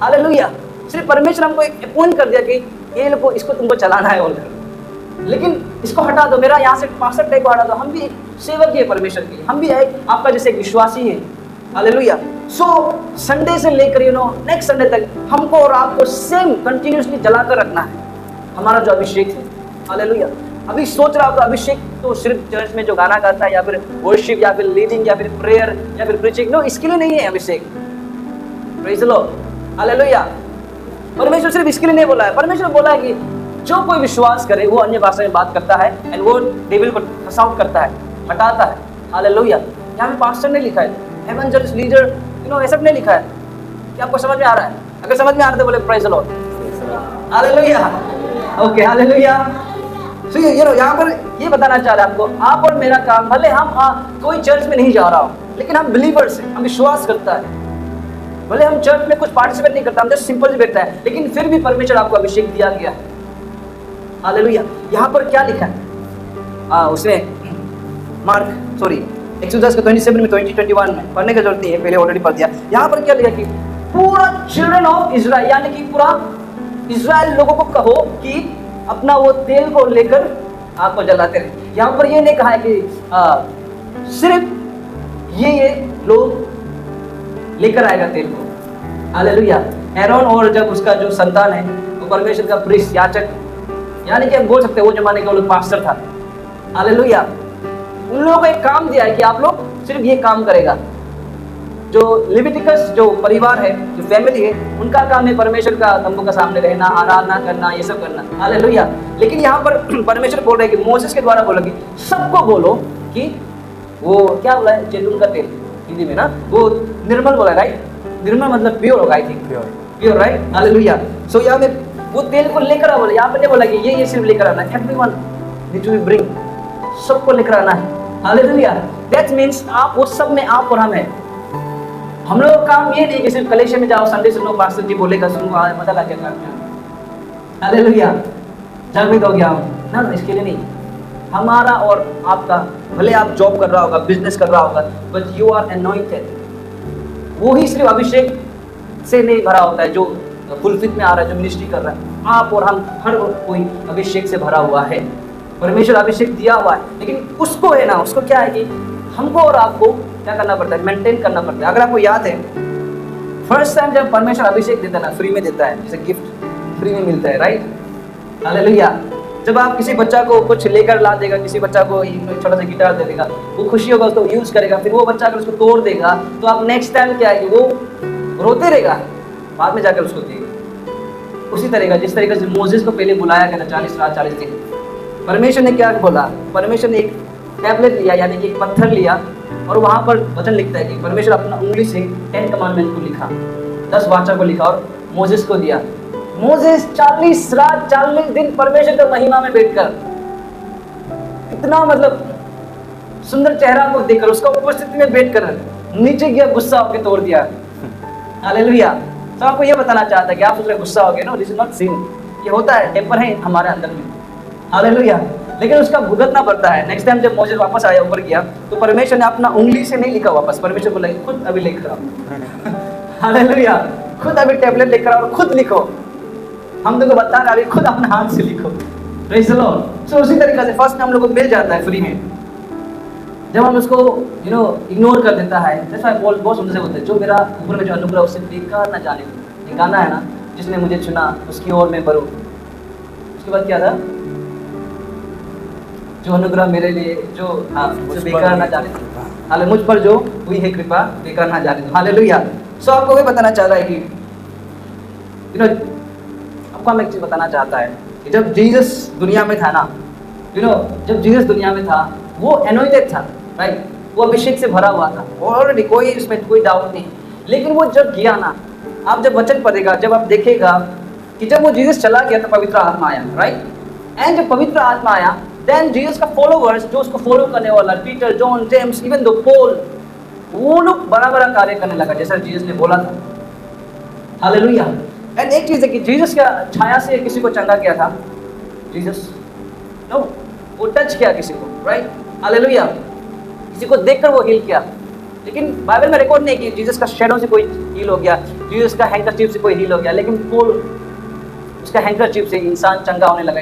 हालेलुया। सिर्फ परमेश्वर हमको एक अपॉइंट कर दिया कि ये लोग इसको तुमको चलाना है और लेकिन इसको हटा दो, मेरा यहाँ से पास्टर टाइप को हटा दो। हम भी सेवक ही है परमेश्वर के, हम भी है आपका जैसे एक विश्वासी है। हालेलुया। सो संडे से लेकर नेक्स्ट संडे तक हमको और आपको सेम कंटिन्यूसली जलाकर रखना है हमारा जो अभिषेक है। हालेलुया। अभी सोच रहा हो तो अभिषेक तो सिर्फ चर्च में जो गाना गाता है, या फिर वर्शिप, या फिर लीडिंग, या फिर प्रेयर, या फिर प्रीचिंग, नो, इसके लिए नहीं है अभिषेक। Praise the lord. हालेलुया। परमेश्वर सिर्फ इसके लिए नहीं बोला है। परमेश्वर बोला है कि जो कोई विश्वास करे वो अन्य भाषा में बात करता है, एंड वो डेविल को कस आउट करता है, हटाता है। हालेलुया। यहाँ पे पास्टर ने लिखा है, एवेंजलिस्ट, लीडर, ऐसा नहीं लिखा है। क्या आपको समझ में आ रहा है? अगर समझ में आ रहा है तो बोले praise the lord. Hallelujah. Okay. Hallelujah. तो यहाँ पर ये बताना चाह रहा है आपको, आप और मेरा काम, भले हम कोई चर्च में नहीं जा रहा हो, लेकिन हम बिलीवर्स हैं, हम विश्वास करता है। भले हम चर्च में कुछ पार्टिसिपेट नहीं करता, हम जस्ट सिंपल ही बैठता है, लेकिन फिर भी परमेश्वर आपको अभिषेक दिया गया है। हालेलुया। यहाँ पर क्या लिखा है उसमें एक्सोडस 27 में 20-21 में पढ़ने की जरूरत नहीं है, पहले ऑलरेडी पढ़ दिया। यहाँ पर क्या लिखा कि पूरा चिल्ड्रन ऑफ इजराइल, यानी कि पूरा इजराइल लोगों को कहो कि अपना वो तेल को लेकर आपको जलाते रहे। यहाँ पर ये नहीं कहा है कि सिर्फ ये लोग लेकर आएगा तेल को। हालेलुया। एरोन और जब उसका जो संतान है वो परमेश्वर का प्रीस्ट, याचक, यानी कि हम बोल सकते हैं वो जमाने का वो लोग पास्टर था। हालेलुया। उन लोगों को एक काम दिया है कि आप लोग सिर्फ ये काम करेगा। जो लिविटिकस जो परिवार है, जो फैमिली है, उनका काम है परमेश्वर का तंबू का सामने रहना, आराधना करना, ये सब करना। हालेलुया। लेकिन यहाँ पर परमेश्वर बोल रहे हैं कि मोसेस के द्वारा बोला कि सबको बोलो कि वो क्या बोला है, जैतून का तेल हिंदी में ना, वो निर्मल बोला, राइट? निर्मल मतलब प्योर होगा, I think pure, right? Hallelujah. So यहाँ में वो तेल को लेकर आ, बोले यहाँ पे नहीं बोला कि ये सिर्फ लेकर आना, एवरीवन नीड टू ब्रिंग, सबको लेकर आना है। हालेलुया। दैट मीन्स आप उस सब में आप और हम है। हम लोग का काम ये नहीं कि सिर्फ कलेक्शन में जाओ, संडे सुनो, पास्टर जी बोलेगा सुनो, मजा ला के करना। हालेलुया, जागृत हो गया ना, इसके लिए नहीं। हमारा और आपका, भले आप जॉब कर रहा होगा, बिजनेस कर रहा होगा, बट यू आर अनॉइंटेड। वो ही सिर्फ अभिषेक से नहीं भरा होता है जो फुलफिल में आ रहा है, जो मिनिस्ट्री कर रहा है। आप और हम हर कोई अभिषेक से भरा हुआ है, परमेश्वर अभिषेक दिया हुआ है। लेकिन उसको है ना, उसको क्या है कि हमको और आपको क्या करना पड़ता है, मेंटेन करना पड़ता है। अगर आपको याद है, फर्स्ट टाइम जब परमेश्वर अभिषेक देता है ना, फ्री में देता है, जैसे गिफ्ट फ्री में मिलता है, राइट? हालेलुया। जब आप किसी बच्चा को कुछ लेकर ला देगा, किसी बच्चा को छोटा सा गिटार दे देगा, वो खुशी होगा, उसको यूज करेगा, फिर वो बच्चा अगर उसको तोड़ देगा तो आप नेक्स्ट टाइम क्या है कि वो रोते रहेगा, बाद में जाकर उसको देगा। उसी तरीका, जिस तरीके से मोसेस को पहले बुलाया गया था 40 रात 40 दिन, परमेश्वर ने क्या बोला, परमेश्वर ने एक टैबलेट लिया, यानी कि एक पत्थर लिया, और वहां पर वचन लिखता है कि परमेश्वर अपना उंगली से 10 कमांडमेंट को लिखा, 10 वाचा को लिखा और मोसेस को दिया। मोसेस 40 रात 40 दिन परमेश्वर के महिमा में बैठकर, इतना मतलब सुंदर चेहरा को देखकर, उसका उपस्थिति में बैठकर नीचे गया, गुस्सा होकर तोड़ दिया। हालेलुया। तो आपको ये बताना चाहता है कि आप उसमें गुस्सा हो गए, no, this is not sin. ये होता है, टेम्पर है हमारे अंदर में। हालेलुया। लेकिन उसका भुगतना पड़ता है। नेक्स्ट टाइम जब मोसेस वापस आया, ऊपर गया, तो परमेश्वर ने अपना उंगली से नहीं लिखा वापस, परमेश्वर बोला खुद अभी लेकर आओ। हालेलुया। खुद अभी टैबलेट लेकर आओ और खुद लिखो। हम तुमको बता रहे, अभी खुद अपने हाथ से लिखो। Praise the Lord. सो उसी तरीके से फर्स्ट हम लोग को मिल जाता है फ्री में। जब हम उसको इग्नोर कर देता है, जैसा बहुत सुंदर से बोलते हैं, जो मेरा ऊपर में जो अनुग्रह उससे बेकार ना जाने दो। ये गाना है ना, जिसने मुझे चुना उसकी ओर मैं बढ़ूं। उसके बाद क्या था, जो अनुग्रह मेरे लिए जो बेकार ना जाने दो, हाले मुझ पर जो हुई है कृपा बेकार ना जाने दो। हालेलुया। सो आपको भी बताना चाह रहा है कि आपको हम एक चीज बताना चाहता है कि जब जीसस दुनिया में था ना, जब जीसस दुनिया में था, वो एनोइंटेड था, राइट? वो अभिषेक से भरा हुआ था ऑलरेडी, कोई इसमें कोई डाउट नहीं। लेकिन वो जब गया ना, आप जब वचन पढ़ेगा, जब आप देखेगा कि जब वो जीसस चला गया तो पवित्र आत्मा आया, राइट? एंड जब पवित्र आत्मा आया, देन जीसस का फॉलोवर्स, जो उसको फॉलो करने वाला, Peter, John, James, even though Paul, वो लोग बड़ा बड़ा कार्य करने लगा जैसा जीसस ने बोला था। हालेलुया। एंड एक चीज है कि जीसस का छाया से किसी को चंगा किया था, जीसस नो, वो टच किया किसी को, राइट? हालेलुया। किसी को देखकर वो हील किया। लेकिन बाइबल में रिकॉर्ड नहीं कि जीसस का शैडो से कोई हील हो गया, जीसस का हैंकरचीफ से कोई हील हो गया। लेकिन पॉल, उसका हैंकरचीफ से इंसान चंगा होने लगा,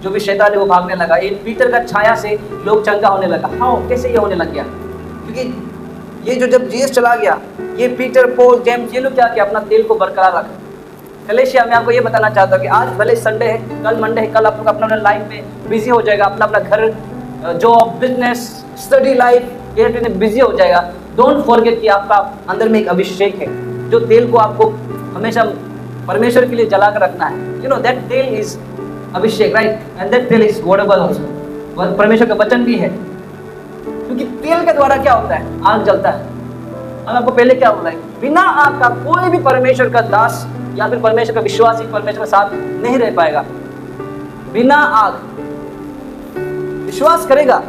जो भी शैतान है वो भागने लगा। ये पीटर का छाया से लोग चंगा होने लगा। हाँ, कैसे ये होने लग गया? क्योंकि ये जो जब जीसस चला गया, ये पीटर, पॉल, जेम्स, ये लोग क्या किया, अपना तेल को बरकरार रखा। कलेशिया में आपको ये बताना चाहता हूँ कि आज भले संडे है, कल मंडे है, कल आप लोग अपना लाइफ में बिजी हो जाएगा, अपना अपना घर, जॉब, बिजनेस, स्टडी लाइफ, ये बिजी हो जाएगा। डोंट फॉरगेट कि आपका अंदर में एक अभिषेक है, जो तेल को आपको हमेशा परमेश्वर के लिए जला कर रखना है। दैट तेल is Abhishek, right? And that तेल इज वर्डेबल आल्सो, परमेश्वर का वचन भी है। क्योंकि तेल के द्वारा क्या होता है, आग जलता है। और आपको पहले क्या बोला है, बिना आग का कोई भी परमेश्वर का दास या फिर परमेश्वर का विश्वासी परमेश्वर के साथ नहीं रह पाएगा। बिना आग, विश्वास करेगा,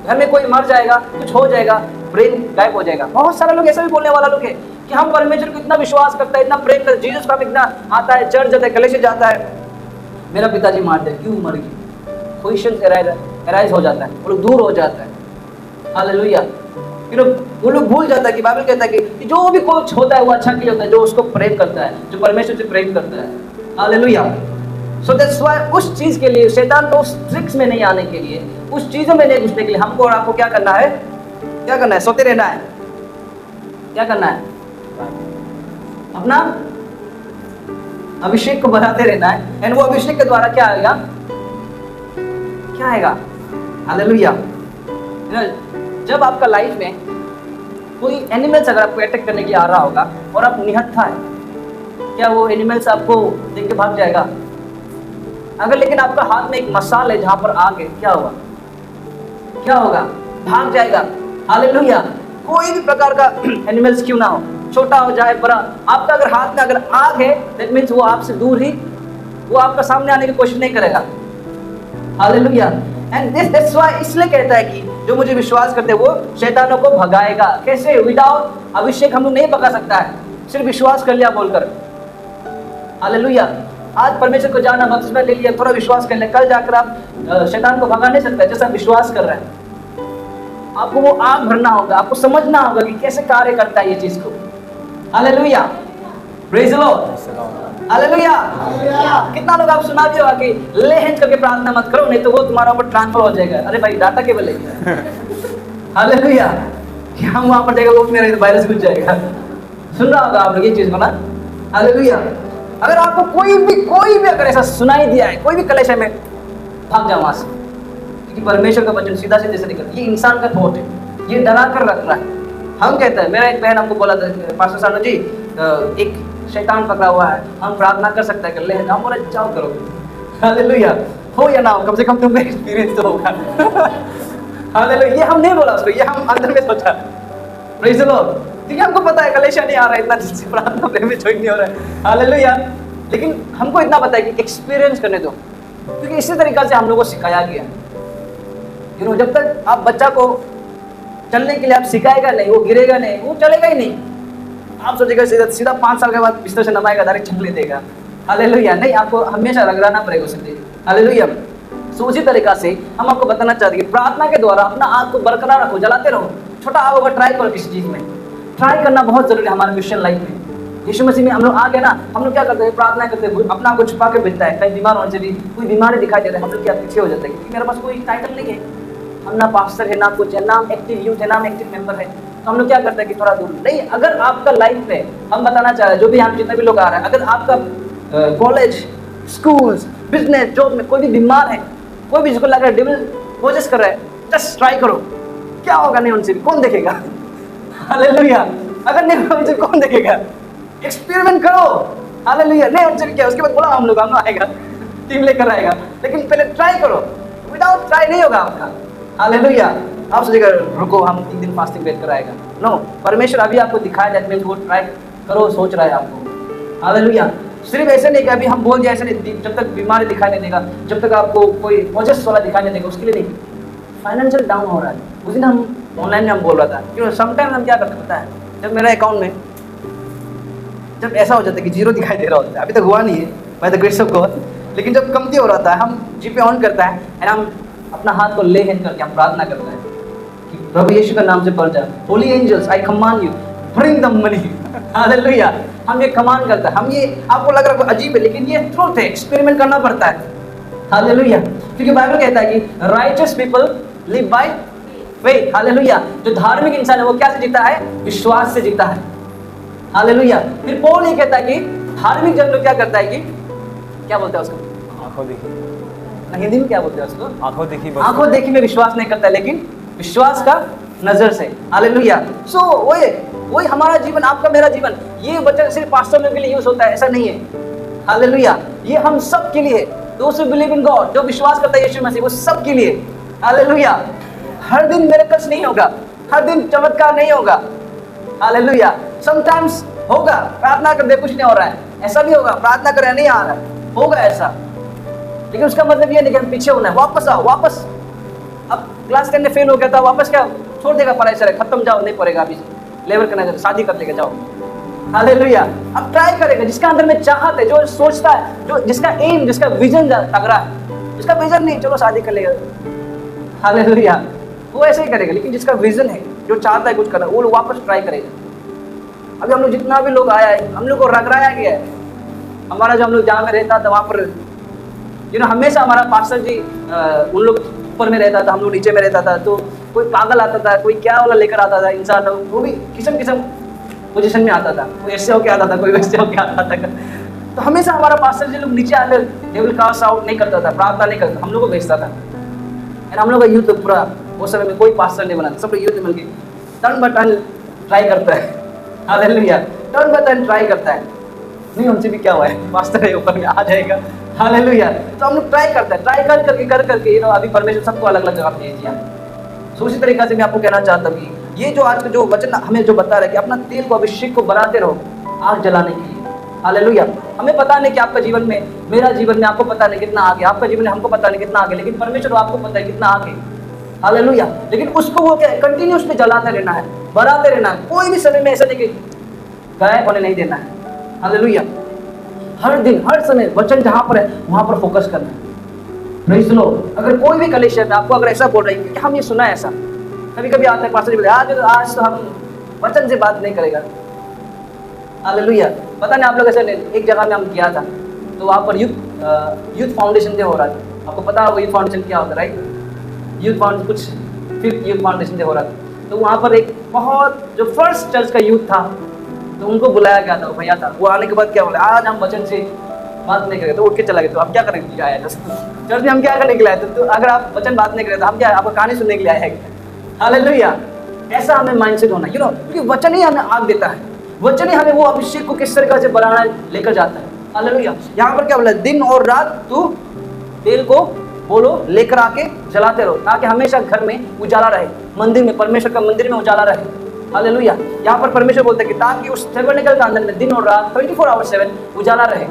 घर में कोई मर जाएगा, कुछ हो जाएगा, ब्रेन गायब हो जाएगा। बहुत सारे लोग ऐसा भी बोलने वाला लोग है कि हम परमेश्वर को इतना विश्वास करता है, इतना प्रेम करता है, जीसस का इतना आता है, चर्च जाता है, कलेक्शन जाता है, मेरा पिताजी मारते हैं, क्यों मर गई? क्वेश्चन एराइज हो जाता है, वो लोग दूर हो जाता है। हालेलुया। फिर वो लोग भूल जाता है कि बाइबल कहता है कि जो भी कुछ होता है वो अच्छा के लिए होता है, जो उसको प्रेम करता है, जो परमेश्वर से प्रेम करता है। हालेलुया। सो दैट्स व्हाई उस चीज के लिए शैतान को उस ट्रिक्स में नहीं आने के लिए, उस चीजों में नहीं घुसने के लिए हमको और आपको क्या करना है? क्या करना है? सोते रहना है। क्या करना है? अपना अभिषेक को बढ़ाते रहना है। एंड वो अभिषेक के द्वारा क्या आएगा? क्या आएगा? हालेलुया। जब आपका लाइफ में कोई एनिमल्स अगर आपको अटैक करने के लिए आ रहा होगा और आप निहत्था है, क्या वो एनिमल्स आपको देख के भाग जाएगा? अगर लेकिन आपका हाथ में एक मसाल है जहां पर आग है, क्या होगा? क्या होगा? भाग जाएगा। हालेलुया। कोई भी प्रकार का एनिमल्स क्यों ना हो, छोटा हो जाए बड़ा, आपका अगर हाथ में अगर आग है, दैट मीन्स वो आपसे दूर ही वो आपका सामने आने की कोशिश नहीं करेगा। हालेलुया। एंड दैट्स व्हाई इसलिए कहता है कि जो मुझे विश्वास करते हैं वो शैतानों को भगाएगा। कैसे? विदाउट अभिषेक हम लोग नहीं भगा सकता है, सिर्फ विश्वास कर लिया बोलकर। हालेलुया। आज परमेश्वर को जाना, बपतिस्मा ले लिया, थोड़ा विश्वास कर लिया, कल जाकर आप शैतान को भगा नहीं सकते जैसा विश्वास कर रहे हैं। आपको वो आग भरना होगा, आपको समझना होगा कि कैसे कार्य करता है ये चीज को। Hallelujah. Praise the lord. Hallelujah. कितना लोग आप सुना भी होगा कि ले हैंड करके प्रार्थना मत करो, नहीं तो वो तुम्हारा ऊपर ट्रांसफर हो जाएगा। अरे भाई डाटा केवल है। हालेलुया। कि हम वहां पर जाएगा वो मेरा वायरस घुस जाएगा। सुन रहा होगा आप लोग ये चीज को ना। हालेलुया। अगर आपको कोई भी अगर ऐसा सुनाई दिया है, कोई भी कलेश है, में भाग जाओ वहां से, क्योंकि परमेश्वर का वचन सीधा सीधे से निकलता है। ये इंसान का थॉट है, ये डरा कर रख रहा है। हम कहते हैं, मेरा एक बहन हमको बोला था, पास्टर सानू जी एक शैतान पकड़ा हुआ है, हम प्रार्थना कर सकते हैं, कर ले। हम बोला जाओ करो। हालेलुया। हो या ना हो, कम से कम तुमको एक्सपीरियंस तो होगा। हालेलुया। ये हम नहीं बोला उसको, ये हम अंदर में सोचा। Praise the Lord. क्योंकि हमको पता है कलेशा नहीं आ रहा है, इतना जिससे प्रार्थना में ज्वाइन नहीं हो रहा है। हालेलुया। लेकिन हमको इतना पता है कि एक्सपीरियंस करने दो, क्योंकि इसी तरीका से हम लोगों को सिखाया गया। जब तक आप बच्चा को चलने के लिए आप सिखाएगा नहीं, वो गिरेगा नहीं, वो चलेगा ही नहीं। आप सोचेगा सीधा 5 साल के बाद बिस्तर से नमाएगा, डायरेक्ट चलने देगा। हालेलुया। नहीं, आपको हमेशा रगड़ाना पड़ेगा उसे। हालेलुया। सो उसी तरीका से हम आपको बताना चाहते हैं कि प्रार्थना के द्वारा अपना आग को बरकरार रखो, जलाते रहो। छोटा आग होगा, ट्राई करो किसी चीज में। ट्राई करना बहुत जरूरी है हमारे क्रिश्चियन लाइफ में। यीशु मसीह में हम लोग आ गए ना, हम लोग क्या करते हैं? प्रार्थना करते हैं, अपना को छुपा के भेजता है। कहीं बीमार होने से भी कोई बीमारी दिखाई दे रहा है, हम लोग क्या पीछे हो जाते हैं, क्योंकि मेरे पास कोई टाइटल नहीं है, हम ना पास्टर है, ना कुछ है, ना एक्टिव यूथ है, ना एक्टिव मेंबर है। तो हम लोग क्या करते हैं कि थोड़ा दूर नहीं। अगर आपका लाइफ में, हम बताना चाह रहे हैं, जो भी हम जितने भी लोग आ रहे हैं, अगर आपका कॉलेज, स्कूल, बिजनेस, जॉब में कोई भी बीमार है, कोई भी जिसको लग रहा है डेविल कोशिश कर रहा है, जस्ट ट्राई करो। क्या होगा? नहीं उनसे भी कौन देखेगा? हालेलुया। अगर नहीं उनसे कौन देखेगा? एक्सपेरिमेंट करो। हालेलुया। नहीं उनसे भी क्या, उसके बाद बोला हम लोग आएगा, टीम लेकर आएगा, लेकिन पहले ट्राई करो। विदाउट ट्राई नहीं होगा आपका। हालेलुया। आप सोचेगा रुको हम 3 दिन फास्टिंग बैठ कर आएगा। नो, परमेश्वर अभी आपको दिखाया दैट मींस वो ट्राई करो, सोच रहा है आपको। हालेलुया। सिर्फ ऐसे नहीं कि अभी हम बोल दिया ऐसे नहीं, जब तक बीमारी दिखाई नहीं देगा, जब तक आपको कोई प्रोजेक्ट वाला दिखाई नहीं देगा, उसके लिए नहीं। फाइनेंशियल डाउन हो रहा है, उस दिन हम ऑनलाइन में हम बोल रहा था, क्योंकि समटाइम हम क्या करते पता है, जब मेरा अकाउंट में जब ऐसा हो जाता है कि जीरो दिखाई दे रहा होता है, अभी तक हुआ नहीं है by the grace of God, लेकिन जब कमती हो रहा था, हम जीपे ऑन करता है एंड हम अपना हाथ को ले हैंड करके हम प्रार्थना करते हैं कि प्रभु यीशु का नाम से बढ़ जा, holy angels I command you bring the money. Hallelujah. हम ये कमांड करता है। हम ये, आपको लग रहा है अजीब है, लेकिन ये ट्रूथ है, एक्सपेरिमेंट करना पड़ता है। हालेलुया। क्योंकि बाइबल कहता है कि righteous people live by faith. Hallelujah. जो धार्मिक इंसान है वो क्या से जीता है? विश्वास से जीता है। हालेलुया। फिर पौल ये कहता है कि धार्मिक जन लोग क्या करता है कि क्या बोलते हैं उसको?
आंखों देखी।
हिंदी में क्या बोलते हैं उसको?
आंखों देखी।
आंखों देखी में विश्वास नहीं करता, लेकिन विश्वास का नजर से। हालेलुया। सो वही हमारा जीवन, आपका मेरा जीवन, ये वचन सिर्फ पास्टर लोगों के लिए यूज होता है ऐसा नहीं है। हालेलुया। ये हम सब के लिए, दोस्त हु बिलीव इन गॉड, जो विश्वास करता है यीशु मसीह, वो सब के लिए। हालेलुया। हर दिन मिरेकल्स नहीं होगा, हर दिन चमत्कार नहीं होगा। हालेलुया। समटाइम्स होगा, प्रार्थना कर दे कुछ नहीं हो रहा है, ऐसा भी होगा, प्रार्थना कर नहीं आ रहा है, होगा ऐसा, लेकिन उसका मतलब ये नहीं कि हम पीछे होना है। वापस आओ, वापस। अब क्लास 10 में फेल हो गया था, वापस क्या छोड़ देगा पढ़ाई से, खत्म, जाओ, नहीं पड़ेगा, अभी लेबर करना, शादी कर लेके जाओ। हालेलुया। अब ट्राई करेगा जिसका अंदर में चाहत है, जो सोचता है, जो जिसका एम, जिसका विजन तगड़ा है। जिसका विजन नहीं, चलो शादी कर लेगा, हालेलुया, वो ऐसे ही करेगा। लेकिन जिसका विजन है, जो चाहता है कुछ करना, वो वापस ट्राई करेगा। अभी हम लोग जितना भी लोग आया है, हम लोग को रगड़ाया गया है। हमारा जो हम लोग जहाँ में रहता था वहाँ पर हमेशा हमारा पास्टर जी उन लोग ऊपर में रहता था, हम लोग नीचे में रहता था। तो कोई पागल आता था, कोई क्या वाला लेकर आता था इंसान, वो भी किस्म किस्म पोजीशन में आता था, कोई ऐसे होके आता था, कोई वैसे होके आता था। तो हमेशा हमारा पास्टर जी लोग नीचे आकर डेविल कास्ट आउट नहीं करता था, प्रार्थना नहीं करता, हम लोग को भेजता था। एंड हम लोग का यूथ पूरा उस समय में कोई पास्टर नहीं बना था, सब लोग यूथ मिलकर टर्न बाय टर्न ट्राई करता है। Hallelujah. Turn by turn try करता है। नहीं उनसे भी क्या हुआ है, पास्टर है ऊपर में आ जाएगा। हालेलुया। तो हम लोग ट्राई करते हैं, ट्राई कर करके अभी परमेश्वर सबको अलग अलग जवाब दे दिया। तो उसी तरीके से मैं आपको कहना चाहता हूँ कि ये जो आज का जो वचन हमें जो बता रहा है कि अपना तेल को, अभिषेक को बढ़ाते रहो आग जलाने के लिए। हालेलुया। हमें पता नहीं कि आपका जीवन में, मेरा जीवन में आपको पता नहीं कितना आगे, आपका जीवन में हमको पता नहीं कितना आगे, लेकिन परमेश्वर आपको पता है कितना आगे। हालेलुया। लेकिन उसको वो क्या कंटिन्यूसली जलाते रहना है, बढ़ाते रहना है। कोई भी समय में ऐसा नहीं कि गायब होने नहीं देना है। हालेलुया। हर दिन हर समय वचन जहाँ पर है वहाँ पर फोकस करना है। Praise the Lord. अगर कोई भी कलीसिया में आपको अगर ऐसा बोल रही है कि हम ये सुना है, ऐसा कभी कभी आता है पास्टर जी बोले आज तो हम वचन से बात नहीं करेगा। हालेलुया। पता नहीं आप लोग ऐसे एक जगह में हम किया था, तो वहाँ पर यूथ फाउंडेशन डे हो रहा था। आपको पता होगा यूथ फाउंडेशन क्या होता है, राइट? यूथ फाउंडेशन कुछ 5th यूथ फाउंडेशन डे हो रहा था। तो वहाँ पर एक बहुत जो फर्स्ट चर्च का यूथ था, तो उनको बुलाया गया था, वो भैया था। वो आने के बाद क्या बोले, आज हम वचन से बात नहीं करें। तो उठ के चला गया। तो आप क्या करने के लिए आया चर्च में? हम क्या करने के लिए आए? तो अगर आप वचन बात नहीं करें तो हम क्या आपको कहानी सुनने के लिए आए हैं? हालेलुया। ऐसा हमें माइंडसेट होना, क्योंकि वचन ही हमें आग देता है, वचन ही हमें वो अभिषेक को किस तरीके से बढ़ाना लेकर जाता है। हालेलुया। यहाँ पर क्या बोला, दिन और रात तू तेल को बोलो लेकर आके जलाते रहो, ताकि हमेशा घर में उजाला रहे, मंदिर में, परमेश्वर का मंदिर में उजाला रहे। हालेलुया। यहाँ पर परमेश्वर बोलते हैं कि ताकि उस टैबरनेकल का अंदर में दिन और रात 24/7 उजाला रहे।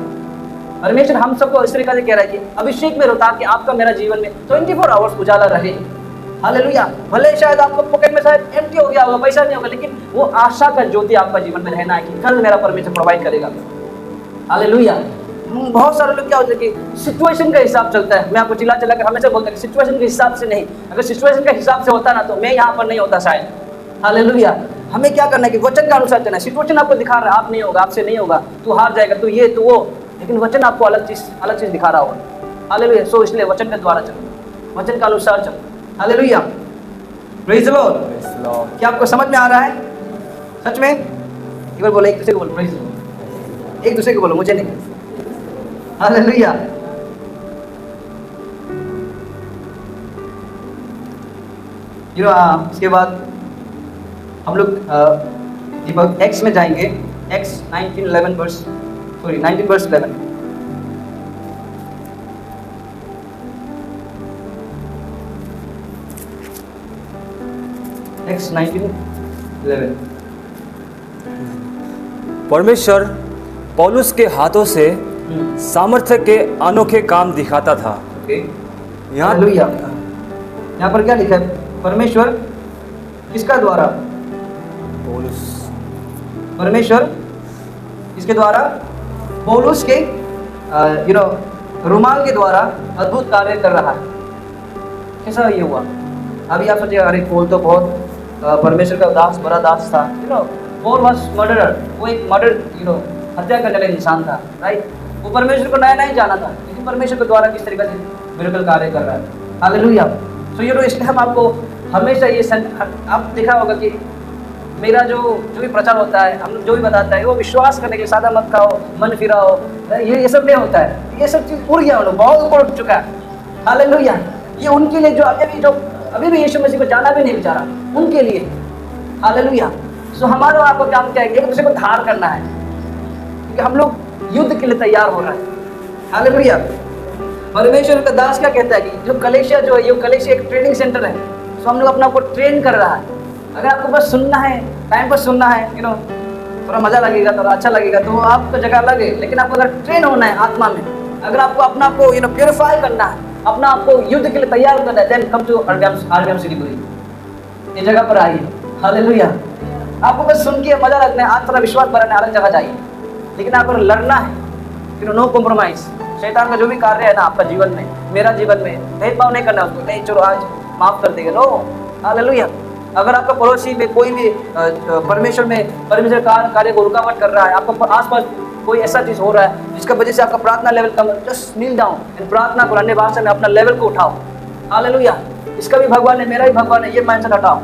परमेश्वर हम सबको इस तरीके से कह रहा है कि अभिषेक में रहो, ताकि आपका मेरा जीवन में 24 आवर्स उजाला रहे। हालेलुया। भले शायद आपको पॉकेट में शायद एम्प्टी हो गया होगा, पैसा नहीं होगा, लेकिन वो आशा का ज्योति आपका जीवन में रहना है कि कल मेरा परमेश्वर प्रोवाइड करेगा। हालेलुया। बहुत सारे लोग क्या होते हैं कि सिचुएशन का हिसाब चलता है। मैं आपको चिल्ला कर हमेशा बोलता हूँ कि सिचुएशन के हिसाब से नहीं। अगर सिचुएशन के हिसाब से होता ना तो मैं यहाँ पर नहीं होता शायद। हालेलुया। हमें क्या करना है कि वचन का अनुसार चलना है। सिचुएशन आपको दिखा रहा है आप नहीं होगा, आपसे नहीं होगा, तू हार जाएगा, तू ये तो वो, लेकिन वचन आपको अलग चीज दिखा रहा होगा। हालेलुया। सो इसलिए वचन के द्वारा चलो, वचन का अनुसार चलो। हालेलुया। Praise the Lord. क्या आपको समझ में आ रहा है? सच में एक बार बोलो, एक दूसरे को बोलो प्रेज़ द लॉर्ड, एक दूसरे को बोलो, मुझे नहीं। हालेलुया। इसके बाद हम लोग दीपक एक्स में जाएंगे। Acts 19 verse 11। एक्स 19:11।
परमेश्वर पौलुस के हाथों से सामर्थ्य के अनोखे काम दिखाता था।
यहाँ यहाँ पर क्या लिखा है? परमेश्वर किसका द्वारा? परमेश्वर इसके द्वारा पौलुस के रुमाल के द्वारा अद्भुत कार्य कर रहा है। कैसा ये हुआ? अभी आप सोचिए, अरे पौल तो बहुत परमेश्वर का दास, बड़ा दास था। Paul was murderer. वो एक हत्या करने वाला इंसान था, राइट? वो परमेश्वर को नया नहीं जाना था, लेकिन परमेश्वर के द्वारा किस तरीके से मिरेकल कार्य कर रहा है। हालेलुया। सो इसलिए हम आपको हमेशा ये आप देखा होगा कि मेरा जो भी प्रचार होता है, हम जो भी बताता है, वो विश्वास करने के सादा मत खाओ, मन फिराओ, ये सब नहीं होता है। ये सब चीज़ उड़ गया, उन लोग बहुत ऊपर उठ चुका है। हालेलुया। ये उनके लिए जो अभी भी यीशु मसीह को जाना भी नहीं बेचारा, उनके लिए। हालेलुया। सो हमारा आपको काम क्या है? एक दूसरे को धार करना है, क्योंकि हम लोग युद्ध के लिए तैयार हो रहा है। हालेलुया। परमेश्वर का दास क्या कहता है कि जो कलीसिया जो है, ये कलीसिया एक ट्रेनिंग सेंटर है। सो हम लोग अपना को ट्रेन कर रहा है। अगर आपको बस सुनना है, टाइम पर सुनना है, थोड़ा मजा लगेगा, थोड़ा अच्छा लगेगा, तो आपको जगह अलग है। लेकिन आपको अगर ट्रेन होना है आत्मा में, अगर आपको अपना को प्योरीफाई करना है, अपना आपको युद्ध के लिए तैयार करना है, then come to RBM Siliguri, ये जगह पर आइए। हालेलुया। आपको बस सुन के मजा लगना है, आज थोड़ा विश्वास बढ़ाना है, अलग जगह जाइए। लेकिन आपको लड़ना है, नो कॉम्प्रोमाइज। शैतान का जो भी कार्य है ना आपका जीवन में, मेरा जीवन में, भेदभाव नहीं करना उसको, नहीं चलो आज माफ कर देंगे, नो। हालेलुया। अगर आपका पड़ोसी में कोई भी परमेश्वर कार्य को रुकावट कर रहा है, आपको आसपास कोई ऐसा चीज हो रहा है जिसका वजह से आपका प्रार्थना लेवल कम, जस्ट नील डाउन एंड प्रार्थना को अन्य भाषा में अपना लेवल को उठाओ। हालेलुया। इसका भी भगवान है, मेरा भी भगवान है, ये माइंडसेट हटाओ।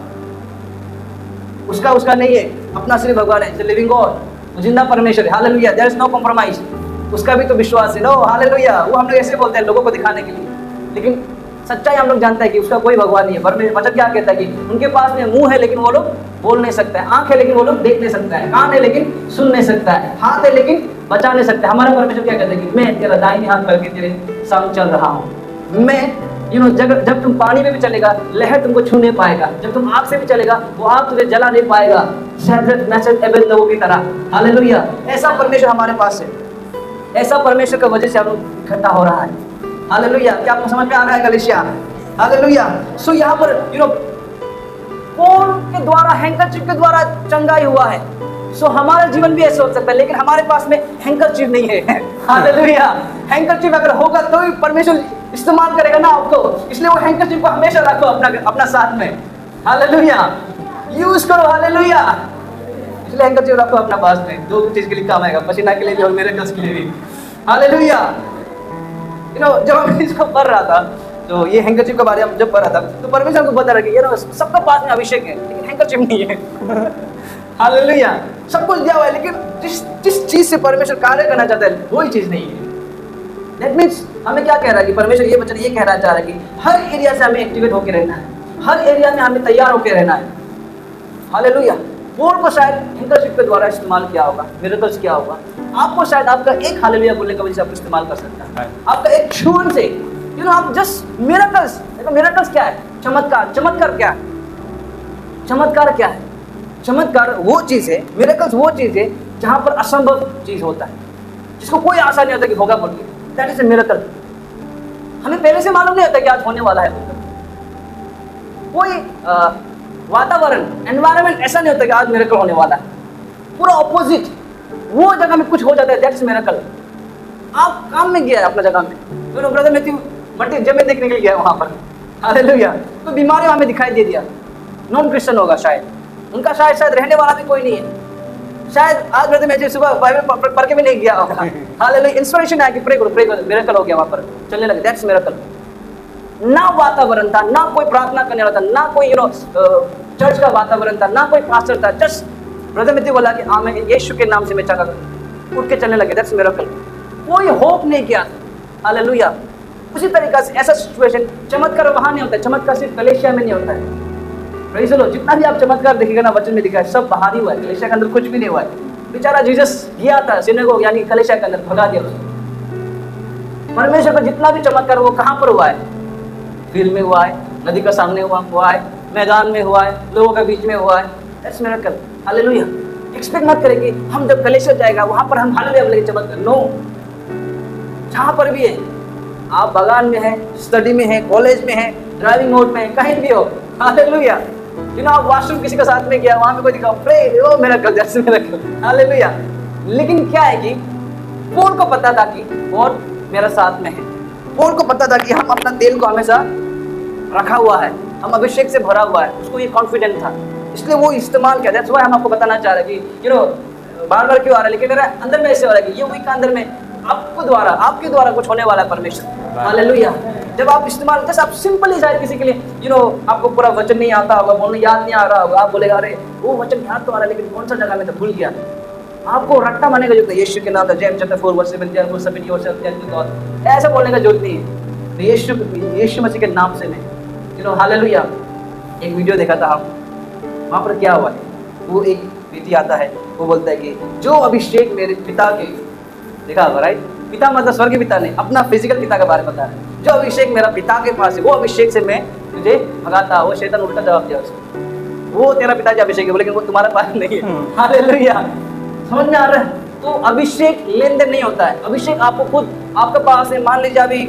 उसका नहीं है, अपना सिर्फ भगवान है, लिविंग गॉड, जिंदा परमेश्वर। Hallelujah. There is no compromise. उसका भी तो विश्वास है, नो। हालेलुया। वो हम लोग ऐसे बोलते हैं लोगों को दिखाने के लिए, लेकिन सच्चाई हम लोग जानते हैं कि उसका कोई भगवान नहीं है। परमेश्वर क्या कहता है कि उनके पास में मुंह है लेकिन वो लोग बोल नहीं सकता है, आंख है लेकिन वो लोग देख नहीं सकता है, कान है लेकिन सुन नहीं सकता है, हाथ है लेकिन बचा नहीं सकता है। हमारा परमेश्वर क्या कहता है कि मैं तेरा दाहिने हाथ करके तेरे संग चल रहा हूँ, मैं जब तुम पानी में भी चलेगा, लहर तुमको छू नहीं पाएगा। जब तुम आग से भी चलेगा, वो आग तुझे जला नहीं पाएगा, शद्रक मेशक अबेदनगो की तरह। हालेलुया। ऐसा परमेश्वर हमारे पास है, ऐसा परमेश्वर की वजह से हम इकट्ठा हो रहा है। हालेलुया। क्या आपको समझ में आ रहा है कलीसिया? हालेलुया। सो यहाँ पर पौल के द्वारा, हैंकरचीफ के द्वारा चंगाई हुआ है। सो हमारा जीवन भी ऐसा हो सकता है, लेकिन हमारे पास में हैंकरचीफ नहीं है। हालेलुया। हैंकरचीफ अगर होगा तो ही परमेश्वर इस्तेमाल करेगा ना आपको, इसलिए वो हैंकरचीफ को हमेशा रखो अपना साथ में। हालेलुया। यूज करो। हालेलुया। इसलिए हैंकरचीफ रखो अपना पास में, दो चीज के लिए काम आएगा, पसीना के लिए भी और मिरेकल्स के लिए भी। हालेलुया। जब मैं इसको पढ़ रहा था, तो ये हैंकरचीफ के बारे में जब पढ़ रहा था, तो परमेश्वर को बता रहा कि ये सबका पास में अभिषेक है, लेकिन हैंकरचीफ नहीं है। हालेलुया। सब कुछ दिया हुआ है, लेकिन जिस चीज से परमेश्वर कार्य करना चाहता है वही चीज नहीं है। दैट मीन्स हमें क्या कह रहा है कि परमेश्वर ये वचन ये कहना चाह रहा है कि हर एरिया से हमें एक्टिवेट होकर रहना है, हर एरिया में हमें तैयार होकर रहना है। हालेलुया। पौल को शायद हैंकरचीफ के द्वारा इस्तेमाल किया होगा, मिरेकल्स किया होगा। आपको शायद आपका एक हालेलुया बोलने की वजह से आप इस्तेमाल कर सकता है, आपका एक छून से। आप जस्ट मिरेकल्स। मिरेकल्स क्या है? चमत्कार। चमत्कार क्या है? चमत्कार क्या है? चमत्कार वो चीज है, मिरेकल्स वो चीज है जहां पर असंभव चीज होता है, जिसको कोई आशा नहीं होता कि होगा बोल के। That is a miracle. हमें पहले से मालूम नहीं होता कि आज होने वाला है। कोई वातावरण, एनवायरनमेंट ऐसा नहीं होता कि आज मिरेकल होने वाला है। पूरा ऑपोजिट, वो जगह में कुछ हो जाता है, दैट्स मिरेकल। आप काम में गया है अपना जगह में, तो ब्रदर मैथ्यू मट्टी जमीन देखने के लिए गया वहां पर। हालेलुया। तो बीमारी हमें दिखाई दे दिया। नॉन क्रिश्चियन होगा शायद, उनका शायद रहने वाला भी कोई नहीं है। शायद आज ब्रदर मैथ्यू सुबह बाइबल पढ़ के भी नहीं गया होगा। हालेलुया। इंस्पिरेशन आया कि प्रे करो, मिरेकल हो गया वहां पर, चलने लगे, दैट्स मिरेकल। ना वातावरण था, ना कोई प्रार्थना करने वाला था, ना कोई चर्च का वातावरण था, ना कोई पास्टर था। जस्ट ब्रदर मैथ्यू बोला कि हाँ मैं यीशु के नाम से मैं चला, उठ के चलने लगे, दैट्स मिरेकल। कोई होप नहीं किया था। हालेलुया। उसी तरीके से ऐसा सिचुएशन, चमत्कार वहां नहीं होता है, चमत्कार सिर्फ कलीसिया में नहीं होता है। Praise the Lord. जितना भी आप चमत्कार देखिएगा ना वचन में दिखा है, सब बाहर ही हुआ है, कलीसिया के अंदर कुछ भी नहीं हुआ है। बेचारा जीसस गया था सिनेगोग यानी कलीसिया के अंदर, भगा दिया उसको। परमेश्वर का जितना भी चमत्कार वो कहाँ पर हुआ है? फील्ड में हुआ है, नदी का सामने हुआ है, मैदान में हुआ है, लोगों के बीच में हुआ है। That's miracle. हालेलुया। एक्सपेक्ट मत करें कि हम जब कलीसिया जाएगा वहां पर हम हालेलुया बोलेंगे चमत्कार। नो, जहां पर भी है, आप बागान में है, स्टडी में है, कॉलेज में है, ड्राइविंग मोड में है, कहीं भी हो, हालेलुया। आप वॉशरूम किसी के साथ में गया, वहां पे कोई दिखाओ, pray, oh miracle, that's miracle. Hallelujah. लेकिन क्या है कि पौल को पता था कि गॉड मेरा साथ में है। पौल को पता था कि हम अपना तेल को हमेशा रखा हुआ है, हम अभिषेक से भरा हुआ है, उसको ये कॉन्फिडेंट था, इसलिए वो इस्तेमाल किया। दैट्स व्हाई हम आपको बताना चाह रहे हैं कि बार बार क्यों आ रहा है, लेकिन मेरा अंदर में ऐसे हो रहा है कि ये वीक के अंदर में आपके द्वारा कुछ होने वाला है परमेश्वर। हालेलुया। जब आप इस्तेमाल, जैसे आप सिंपली शायद किसी के लिए आपको पूरा वचन नहीं आता होगा, बोलने याद नहीं आ रहा होगा, आप बोलेगा अरे वो वचन याद तो आ रहा है लेकिन कौन सा जगह में तो भूल गया। आपको रट्टा मारने का जरूरत नहीं, यीशु के नाम से James chapter 4 verse 7 therefore submit yourself to God, ऐसा बोलने का जरूरत नहीं है। यीशु मसीह के नाम से मैं हालेलुया। एक वीडियो देखा था हम, वहाँ पर क्या हुआ है, वो एक व्यक्ति आता है, वो बोलता है कि जो अभिषेक मेरे पिता के, देखा होगा राइट, पिता मतलब स्वर्गीय पिता नहीं, अपना फिजिकल पिता के बारे में बता रहा है। जो अभिषेक मेरा पिता के पास है, वो अभिषेक से मैं तुझे भगाता। वो शैतान उल्टा जवाब दिया उसको, वो तेरा पिताजी अभिषेक है, लेकिन वो तुम्हारा पास नहीं है। हालेलुया। समझ में आ रहा है? तो अभिषेक लेन देन नहीं होता है, अभिषेक आपको खुद आपके पास है। मान लीजिए अभी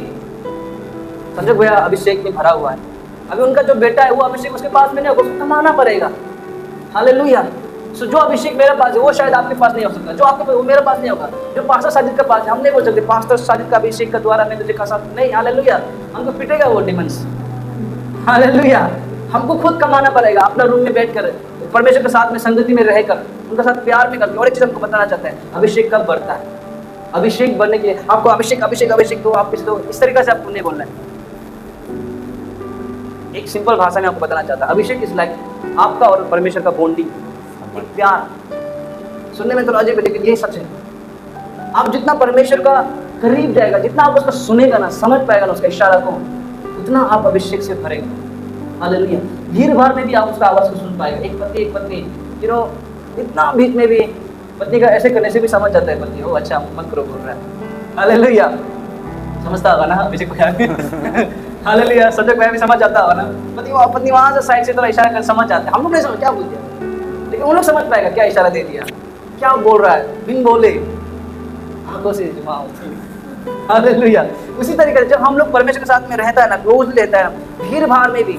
संजय भैया अभिषेक में भरा हुआ है, अभी उनका जो बेटा है वो अभिषेक उसके पास में नहीं होगा, उसको कमाना पड़ेगा। हालेलुया। सो जो अभिषेक मेरे पास है वो शायद आपके पास नहीं हो सकता, जो आपके पास वो मेरे पास नहीं होगा। जो पास्टर साजिद के पास है, हम नहीं बोल सकते पास्टर साजिद का अभिषेक का द्वारा मैं तुझे खा नहीं। हालेलुया। हमको पिटेगा वो डिमंस। हालेलुया। हमको खुद कमाना पड़ेगा, अपना रूम में बैठकर परमेश्वर के साथ में संगति में रहकर, उनके साथ प्यार में करके। और एक चीज हमको बताना चाहते हैं, अभिषेक कब बढ़ता है। अभिषेक बढ़ने के लिए आपको अभिषेक अभिषेक अभिषेक तो आप इस तरीके से आपको नहीं बोलना है। एक सिंपल भाषा में आपको बताना चाहता है, अभिषेक इज लाइक आपका और परमेश्वर का बॉन्डिंग, एक प्यार। सुनने में थोड़ा अजीब है लेकिन ये सच है। आप जितना परमेश्वर का करीब जाएगा, जितना आप उसका सुनेगा ना, समझ पाएगा ना उसका इशारा को, उतना आप अभिषेक से भरेगा। हालेलुया। भीड़ भाड़ में भी आप उसका आवाज को सुन पाएगा। एक पत्नी इतना बीच में भी पत्नी का ऐसे करने से भी समझ जाता है पत्नी, ओ अच्छा मत करो बोल रहा है। हालेलुया। समझता होगा ना अभिषेक को। हालेलुया, सजग भाई भी समझ जाता होगा ना, पत्नी वहां से साइड से थोड़ा इशारा कर समझ जाते हैं, हम लोग नहीं समझ क्या बोल दिया, लेकिन उन लोग समझ पाएगा क्या इशारा दे दिया, क्या बोल रहा है, बिन बोले आंखों से जुमा होती है। हालेलुया। उसी तरीके से जब हम लोग परमेश्वर के साथ में रहता है ना, क्लोज रहता है, भीड़ भाड़ में भी,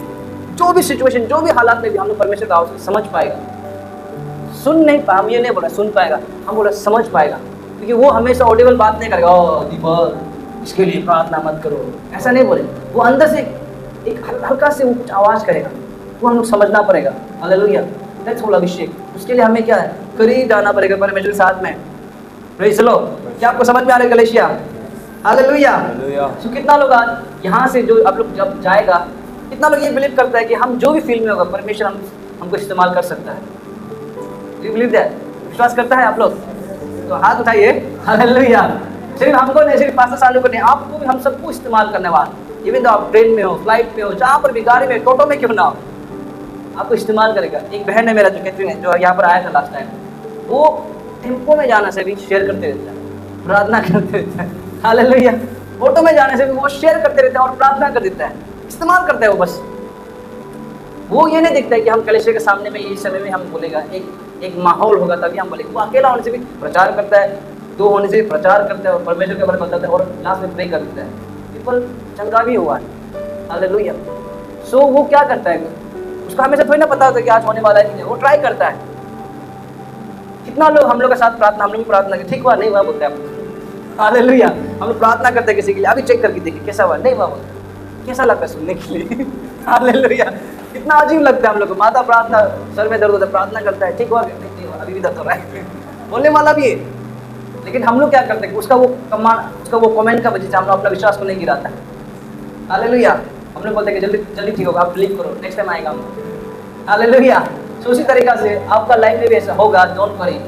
जो भी सिचुएशन, जो भी हालात में भी हम लोग परमेश्वर का आवाज समझ पाएगा। सुन नहीं पा, हम ये नहीं बोला सुन पाएगा, हम बोला समझ पाएगा, क्योंकि वो हमेशा ऑडिबल बात नहीं करेगा, ओ दीपक इसके लिए प्रार्थना मत करो, ऐसा नहीं बोले। वो अंदर से एक हल्का से वो कुछ आवाज करेगा, वो हम लोग समझना पड़ेगा। हालेलुया, दैट्स होल अभिषेक। उसके लिए हमें क्या है, करीब जाना पड़ेगा परमेश्वर के साथ में। Praise the Lord. क्या आपको समझ में आ रहा है गलेशिया? हालेलुया। तो कितना लोग आज यहाँ से जो आप लोग जब जाएगा, कितना लोग ये बिलीव करता है कि हम जो भी फील्ड में होगा परमेश्वर हमको इस्तेमाल कर सकता है? You believe that? विश्वास करता है आप लोग? तो हाथ उठाइए। हालेलुया। सिर्फ हमको नहीं, सिर्फ पास्टर सालों को नहीं, आपको भी, हम सबको इस्तेमाल करने वाला। इवन तो आप ट्रेन में हो, फ्लाइट में हो, जहाँ पर भी, गाड़ी में, टोटो में क्यों ना हो, आपको इस्तेमाल करेगा। एक बहन है मेरा जो कैथरीन है, जो यहाँ पर आया था लास्ट टाइम, वो टेम्पो में जाने से भी शेयर करते रहता है, प्रार्थना करते रहता है। हालेलुया। ऑटो में जाने से भी वो शेयर करते रहता है और प्रार्थना कर देता है, इस्तेमाल करता है वो। बस वो ये नहीं देखता है कि हम कलीसिया के सामने में इस समय में हम बोलेगा, एक माहौल होगा तभी हम बोलेंगे। वो अकेला होने से भी प्रचार करता है, दो होने से भी प्रचार करता है और परमेश्वर के बारे में बताता है और लास्ट में प्रे कर देता है। पीपल चंगा भी हुआ है। हालेलुया। सो वो क्या करता है, उसका हमेशा थोड़ी ना पता होता है कि आज होने वाला है कि नहीं, वो ट्राई करता है। कितना लोग हम लोग के साथ प्रार्थना, हम लोग भी प्रार्थना की, ठीक हुआ नहीं हुआ बोलते हैं। हालेलुया। हम लोग प्रार्थना करते हैं किसी के लिए, अभी चेक करके देखिए कैसा हुआ, नहीं हुआ बोलते, कैसा लगता है सुनने के लिए। हालेलुया। कितना अजीब लगता है हम लोग को। माता प्रार्थना, सर में दर्द होता है, प्रार्थना करता है, ठीक हुआ नहीं हुआ, अभी भी दर्द हो रहा है, बोलने वाला भी है। लेकिन हम लोग क्या करते हैं, उसका वो कमेंट का वजह से हम लोग अपना विश्वास को नहीं गिराता है। हालेलुया। हम लोग बोलते हैं कि जल्दी जल्दी ठीक होगा, आप बिलीव करो, नेक्स्ट टाइम आएगा। हालेलुया। सो उसी तरीका से आपका लाइफ में भी ऐसा होगा, don't worry.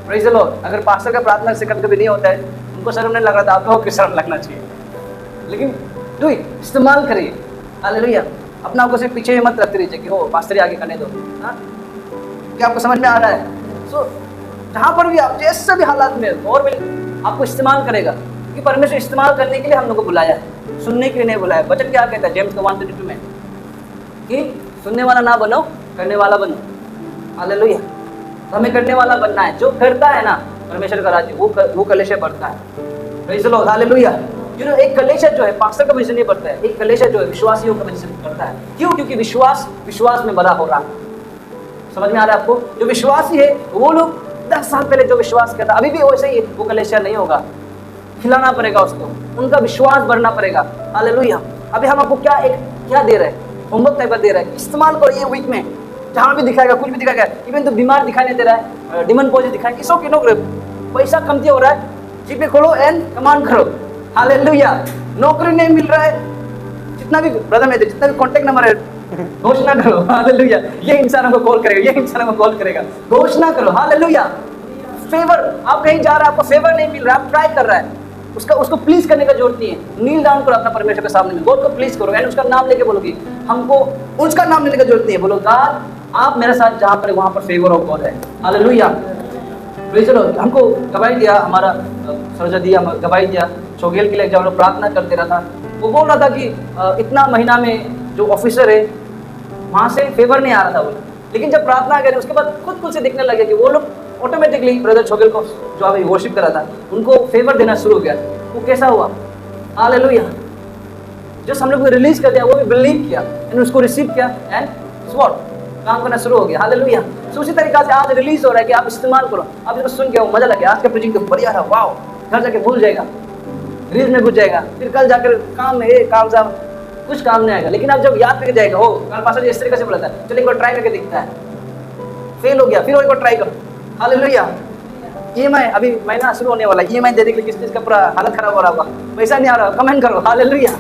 Praise the Lord. अगर पास्टर का प्रार्थना से कभी नहीं होता है, उनको शर्म नहीं लग रहा था, आपको शर्म लगना चाहिए, लेकिन डू इट, इस्तेमाल करिए। हालेलुया। अपना आपको सिर्फ पीछे मत रखते रहिए कि हो पास्टर ही आगे करने दो। हाँ, क्या आपको समझ में आ रहा है? सो जहाँ पर भी आप जैसे भी हालात में और भी आपको इस्तेमाल करेगा, क्योंकि परमेश्वर इस्तेमाल करने के लिए हम लोग को बुलाया है, सुनने के लिए नहीं बुलाया। वचन क्या कहता है जेम्स 1:32 में कि सुनने वाला ना बनो, करने वाला बनो। हालेलुया। तो हमें करने वाला बनना है। जो करता है ना परमेश्वर का राज्य, वो कलीसिया बढ़ता है। Praise the lord. हालेलुया। एक कलीसिया जो है पास्टर का वजह से नहीं बढ़ता है, एक कलीसिया जो है विश्वासियों का वजह से बढ़ता है। क्यों? क्योंकि विश्वास में बड़ा हो रहा है। समझ में आ रहा है आपको? जो विश्वासी है वो लोग 10 साल पहले जो विश्वास करता, अभी भी वैसे ही वो कलीसिया नहीं होगा। खिलाना पड़ेगा उसको, उनका विश्वास बढ़ना पड़ेगा। हालेलुया। अभी हम आपको क्या दे रहे हैं, होमवर्क टाइप का दे रहे हैं, इस्तेमाल करो ये वीक में। जहाँ भी दिखाएगा, कुछ भी दिखाएगा, इवन तो बीमार दिखाई नहीं दे रहा है, डिमन पॉजिटिव दिखाएगा, किसो कि नो, पैसा कमती हो रहा है, जीपे खोलो एंड कमांड करो। हालेलुया। नौकरी नहीं मिल रहा है, जितना भी ब्रदर में जितना भी कॉन्टेक्ट नंबर है घोषणा करो। हालेलुया। ये इंसानों को कॉल करेगा, ये इंसानों को कॉल करेगा, घोषणा करो। हालेलुया। फेवर, आप कहीं जा रहे हैं, आपको फेवर नहीं मिल रहा, आप ट्राई कर रहा है, उसको प्लीज करने का जरूरत नहीं है। नील डाउन करो अपना परमेश्वर के सामने में, गॉड को प्लीज करो एंड उसका नाम लेके बोलोगी, हमको उसका नाम लेने का जरूरत नहीं है। बोलो गॉड आप मेरे साथ जहाँ पर वहाँ पर फेवर ऑफ गॉड है। हालेलुया। Praise the Lord. हमको गवाही दिया, हमारा सरजा दिया, गवाही दिया छोगेल के लिए, जब हम लोग प्रार्थना करते रहा था, वो बोल रहा था कि इतना महीना में जो ऑफिसर है वहाँ से फेवर नहीं आ रहा था वो, लेकिन जब प्रार्थना करें उसके बाद खुद से दिखने लगे कि वो लोग ऑटोमेटिकली ब्रदर छोगेल को जो अभी वर्शिप करा था उनको फेवर देना शुरू हो गया। वो कैसा हुआ? हालेलुया। जस्ट हम लोग को रिलीज कर दिया, वो भी बिलीव किया एंड उसको रिसीव किया एंड स्वॉट काम करना शुरू हो गया। हालेलुया। तो उसी तरीका से आज रिलीज हो रहा है कि आप इस्तेमाल करो। आप इसको सुन के मजा लगे, आज का प्रीचिंग तो बढ़िया है, वाओ, घर जाके भूल जाएगा, रील में घुस जाएगा, फिर कल जाकर काम में काम साहब कुछ काम नहीं आएगा। लेकिन आप जब याद करके जाएगा, हो कल पास इस तरीके से बोला था, चलो एक बार ट्राई करके दिखता है, फेल हो गया, फिर एक बार ट्राई करो। हालेलुया। EMI अभी महीना शुरू होने वाला है, EMI देने के लिए किस चीज का पूरा हालत खराब हो रहा होगा, पैसा नहीं आ रहा, कमेंट करो। हालेलुया।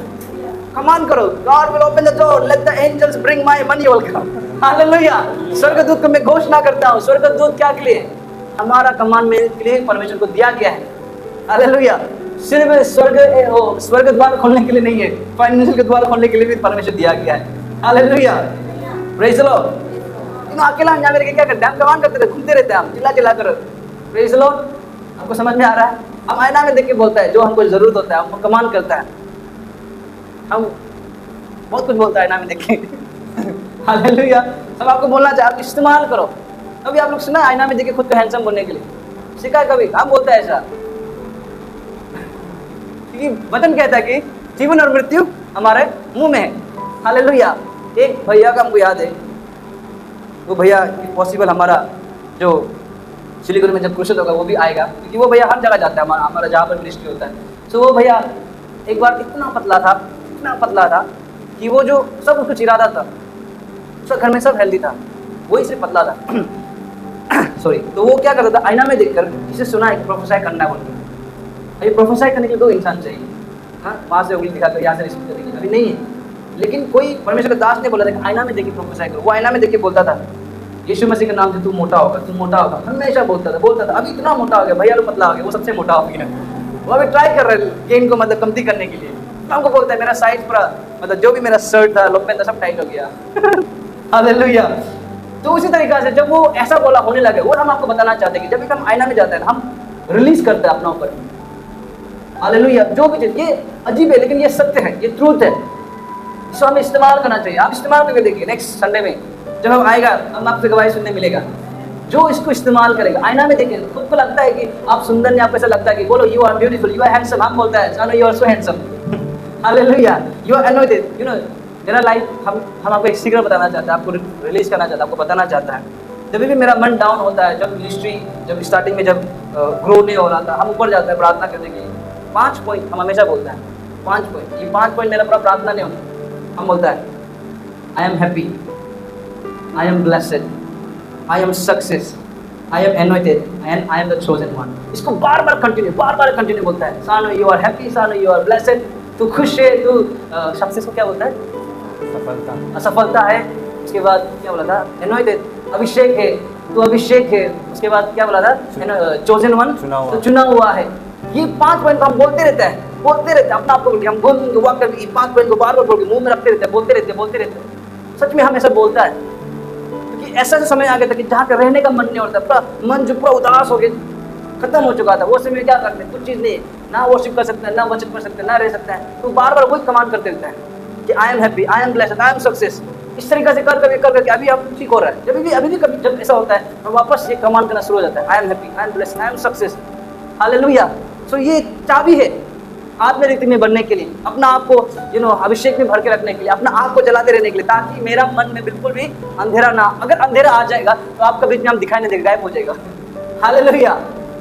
कमान करो, God will open the door, let the angels bring my money will come. Hallelujah. स्वर्गदूत को मैं घोषणा करता हूँ, स्वर्गदूत क्या के लिए? हमारा कमान में के लिए परमेश्वर को दिया गया है। हालेलुया। सिर्फ स्वर्ग द्वार खोलने के लिए नहीं है, फाइनेंशियल के द्वार खोलने के लिए भी परमेश्वर दिया गया है। हालेलुया। Praise the Lord. अकेला अंजाम करके क्या करते हैं, हम कमान करते रहते, घूमते रहते हैं, हम चिल्ला कर। Praise the Lord. आपको समझ में आ रहा है? हम आईना में देख के बोलता है, जो हमको जरूरत होता है हमको कमान करता है, हम बहुत कुछ बोलता है आईना में देख के। हालेलुया। सब आपको बोलना चाहिए, आप इस्तेमाल करो। कभी आप लोग सुना आईना में देखे खुद को हैंडसम बनने के लिए? सीखा है कभी? हम बोलता है ऐसा, क्योंकि वचन कहता है कि जीवन और मृत्यु हमारे मुंह में है। हालेलुया। एक भैया का हमको याद है, वो भैया पॉसिबल हमारा जो सिलीगुड़ी में जब क्रूसेड होगा वो भी आएगा, क्योंकि वो भैया हर जगह जाता है, हमारा जहाँ पर मिनिस्ट्री होता है। तो वो भैया एक बार इतना पतला था कि वो जो सब उसको चिराता था, उसका घर में सब हेल्दी था, वही सिर्फ पतला था। सॉरी। तो वो क्या करता था, आईना में देखकर इसे सुना है कि प्रोफेसाई करना है बोलकर। अभी प्रोफेसाई करने के लिए 2 इंसान चाहिए। हाँ, वहाँ से उंगली दिखाकर यहाँ से रिसीव करेंगे, अभी नहीं है। लेकिन कोई परमेश्वर का दास ने बोला था कि आईना में देखिए प्रोफेसाई करो। वो आईना में देख के बोलता था यीशु मसीह के नाम से तू मोटा होगा, तू मोटा होगा, हमेशा बोलता था। अभी इतना मोटा हो गया, भैया लोग पतला हो गया, वो सबसे मोटा हो गया। वो अभी ट्राई कर रहे हैं गेन को मतलब कमती करने के लिए। तो हमको बोलता है मेरा साइज पूरा मतलब जो भी मेरा शर्ट था, लोग पहनता सब टाइट हो गया। हालेलुया। तो उसी तरीके से जब वो ऐसा बोला होने लगे, वो हम आपको बताना चाहते हैं कि जब भी हम आईना में जाते हैं हम रिलीज करते हैं अपना ऊपर। हालेलुया। जो भी चीज, ये अजीब है लेकिन ये सत्य है, ये ट्रूथ है, इसको हमें इस्तेमाल करना चाहिए। आप इस्तेमाल करके देखिए, नेक्स्ट संडे में जब हम आएगा हम आपसे गवाही सुनने मिलेगा। जो इसको इस्तेमाल करेगा, आईना में देखिए, खुद को लगता है कि आप सुंदर नहीं, आपको ऐसा लगता है कि बोलो you are beautiful, you are handsome. हम बोलता है सानो you are so handsome. Hallelujah. You are anointed. You know मेरा लाइफ हम आपको एक सीक्रेट बताना चाहते हैं, आपको रिलीज करना चाहता है, आपको बताना चाहता है। जब भी मेरा मन डाउन होता है, जब मिनिस्ट्री जब स्टार्टिंग में जब ग्रो नहीं हो रहा था, हम ऊपर जाते हैं प्रार्थना करने के लिए। 5 पॉइंट हम हमेशा बोलते हैं, 5 पॉइंट। ये 5 पॉइंट मेरा पूरा प्रार्थना नहीं होता। हम बोलता है I am happy, I am blessed, I am success, I am anointed and I am the chosen one. इसको बार बार कंटिन्यू बोलता है। सानो यू आर हैप्पी, सानो यू आर ब्लेस्ड, तू खुश है, तू सक्सेस को क्या बोलता है? सफलता है। उसके बाद क्या बोला था? एनॉइटेड, अभिषेक है, तू अभिषेक है। उसके बाद क्या बोला था? चोजन वन, तो चुना हुआ है। ये 5 पॉइंट हम बोलते रहते हैं अपना आपको, हम बोल वाक करके 5 पॉइंट को बार बार बोल के मुंह में रखते रहते हैं, बोलते रहते हैं। सच में हम ऐसा बोलता है, क्योंकि ऐसा समय आ गया था कि जहाँ पे रहने का मन नहीं होता, पूरा मन जो पूरा उदास हो गया, खत्म हो चुका था। वो समय क्या करते हैं? कुछ चीज़ नहीं है, ना वर्शिप कर सकते हैं, ना वर्शिप कर सकते हैं, ना रह सकते हैं। तो बार बार वही कमांड करते रहते हैं कि आई am happy, I am blessed, I am success. इस तरीके से कर करके अभी आप ठीक हो रहा है। अभी भी कभी जब ऐसा होता है तो वापस ये कमांड करना शुरू हो जाता है, I am happy, I am blessed, I am success. Hallelujah. So ये चाबी है आत्मरीति में बनने के लिए, अपना आप को अभिषेक में भर के रखने के लिए, अपना आग को जलाते रहने के लिए, ताकि मेरा मन में बिल्कुल भी अंधेरा ना। अगर अंधेरा आ जाएगा तो आपका बीच में हम दिखाई नहीं देगा, गायब हो जाएगा। हालेलुया।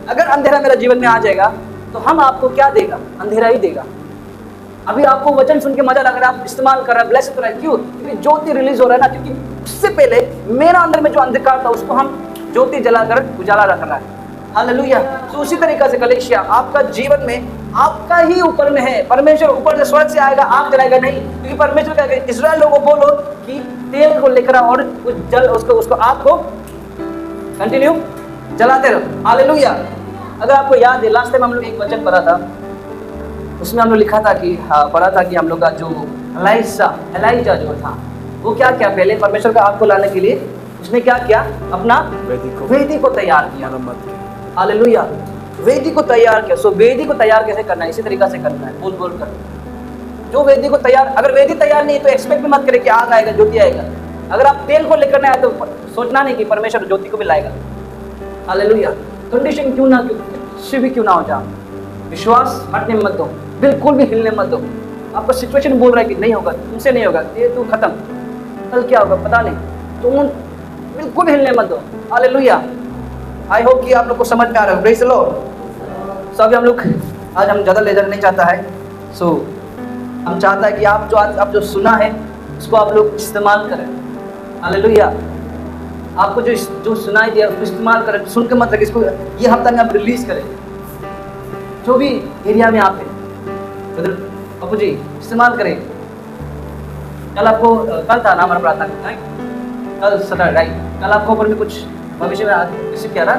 अगर अंधेरा मेरा जीवन में आ जाएगा तो हम आपको क्या देगा? अंधेरा ही देगा। अभी आपको वचन सुन के मजा लग रहा है, आप इस्तेमाल कर रहे हैं, ब्लेस कर रहे हैं। क्यों? क्योंकि ज्योति रिलीज हो रहा है ना, क्योंकि उससे पहले मेरा अंदर में जो अंधकार था उसको हम ज्योति जलाकर उजाला रख रहा है। हालेलुया। तो उसी तरीके से कलीसिया, आपका जीवन में आपका ही ऊपर में है। परमेश्वर ऊपर से स्वर्ग से आएगा, आग जलाएगा नहीं, क्योंकि परमेश्वर कहते हैं इस्राएल लोगों को बोलो कि तेल को लेकर और उस जल उसको आग को कंटिन्यू जलाते रहो। हालेलुया। अगर आपको याद है लास्ट टाइम हम लोग एक वचन पढ़ा था, उसमें हम लोग लिखा था कि पढ़ा था कि हम लोग का जो एलाइजा जो था वो क्या किया? पहले परमेश्वर का आग को लाने के लिए उसने क्या किया? अपना वेदी को तैयार किया। हालेलुया। वेदी को तैयार किया। सो वेदी को तैयार कैसे करना है? इसी तरीके से करना है, बोल कर। जो वेदी को तैयार, अगर वेदी तैयार नहीं है तो एक्सपेक्ट भी मत करें कि आग आएगा, ज्योति आएगा। अगर आप तेल को लेकर नहीं आए तो सोचना नहीं कि परमेश्वर ज्योति को भी लाएगा। हालेलुया। कंडीशन क्यों ना, कुछ भी क्यों ना हो जाए, विश्वास हटने मत दो, बिल्कुल भी हिलने मत दो। आपका सिचुएशन बोल रहा है कि नहीं होगा, तुमसे नहीं होगा, ये तू खत्म, कल क्या होगा पता नहीं, तुम बिल्कुल हिलने मत दो। हालेलुया। आई होप कि आप लोग को समझ में आ रहा है। Praise the Lord. सो अभी हम लोग आज हम ज़्यादा ले जाना नहीं चाहता है। सो हम चाहता है कि आप जो सुना है उसको आप लोग इस्तेमाल करें। हालेलुया। आपको जो सुनाई दिया उसको इस्तेमाल करें, सुन के मत रखें, इसको ये हफ्ता में आप रिलीज करें। जो भी एरिया में आप हैं, बाबू जी इस्तेमाल करें। कल था ना हमारा प्रार्थना, कल सैटरडे, कल आपको ऊपर में कुछ भविष्य में रिसीव किया ना।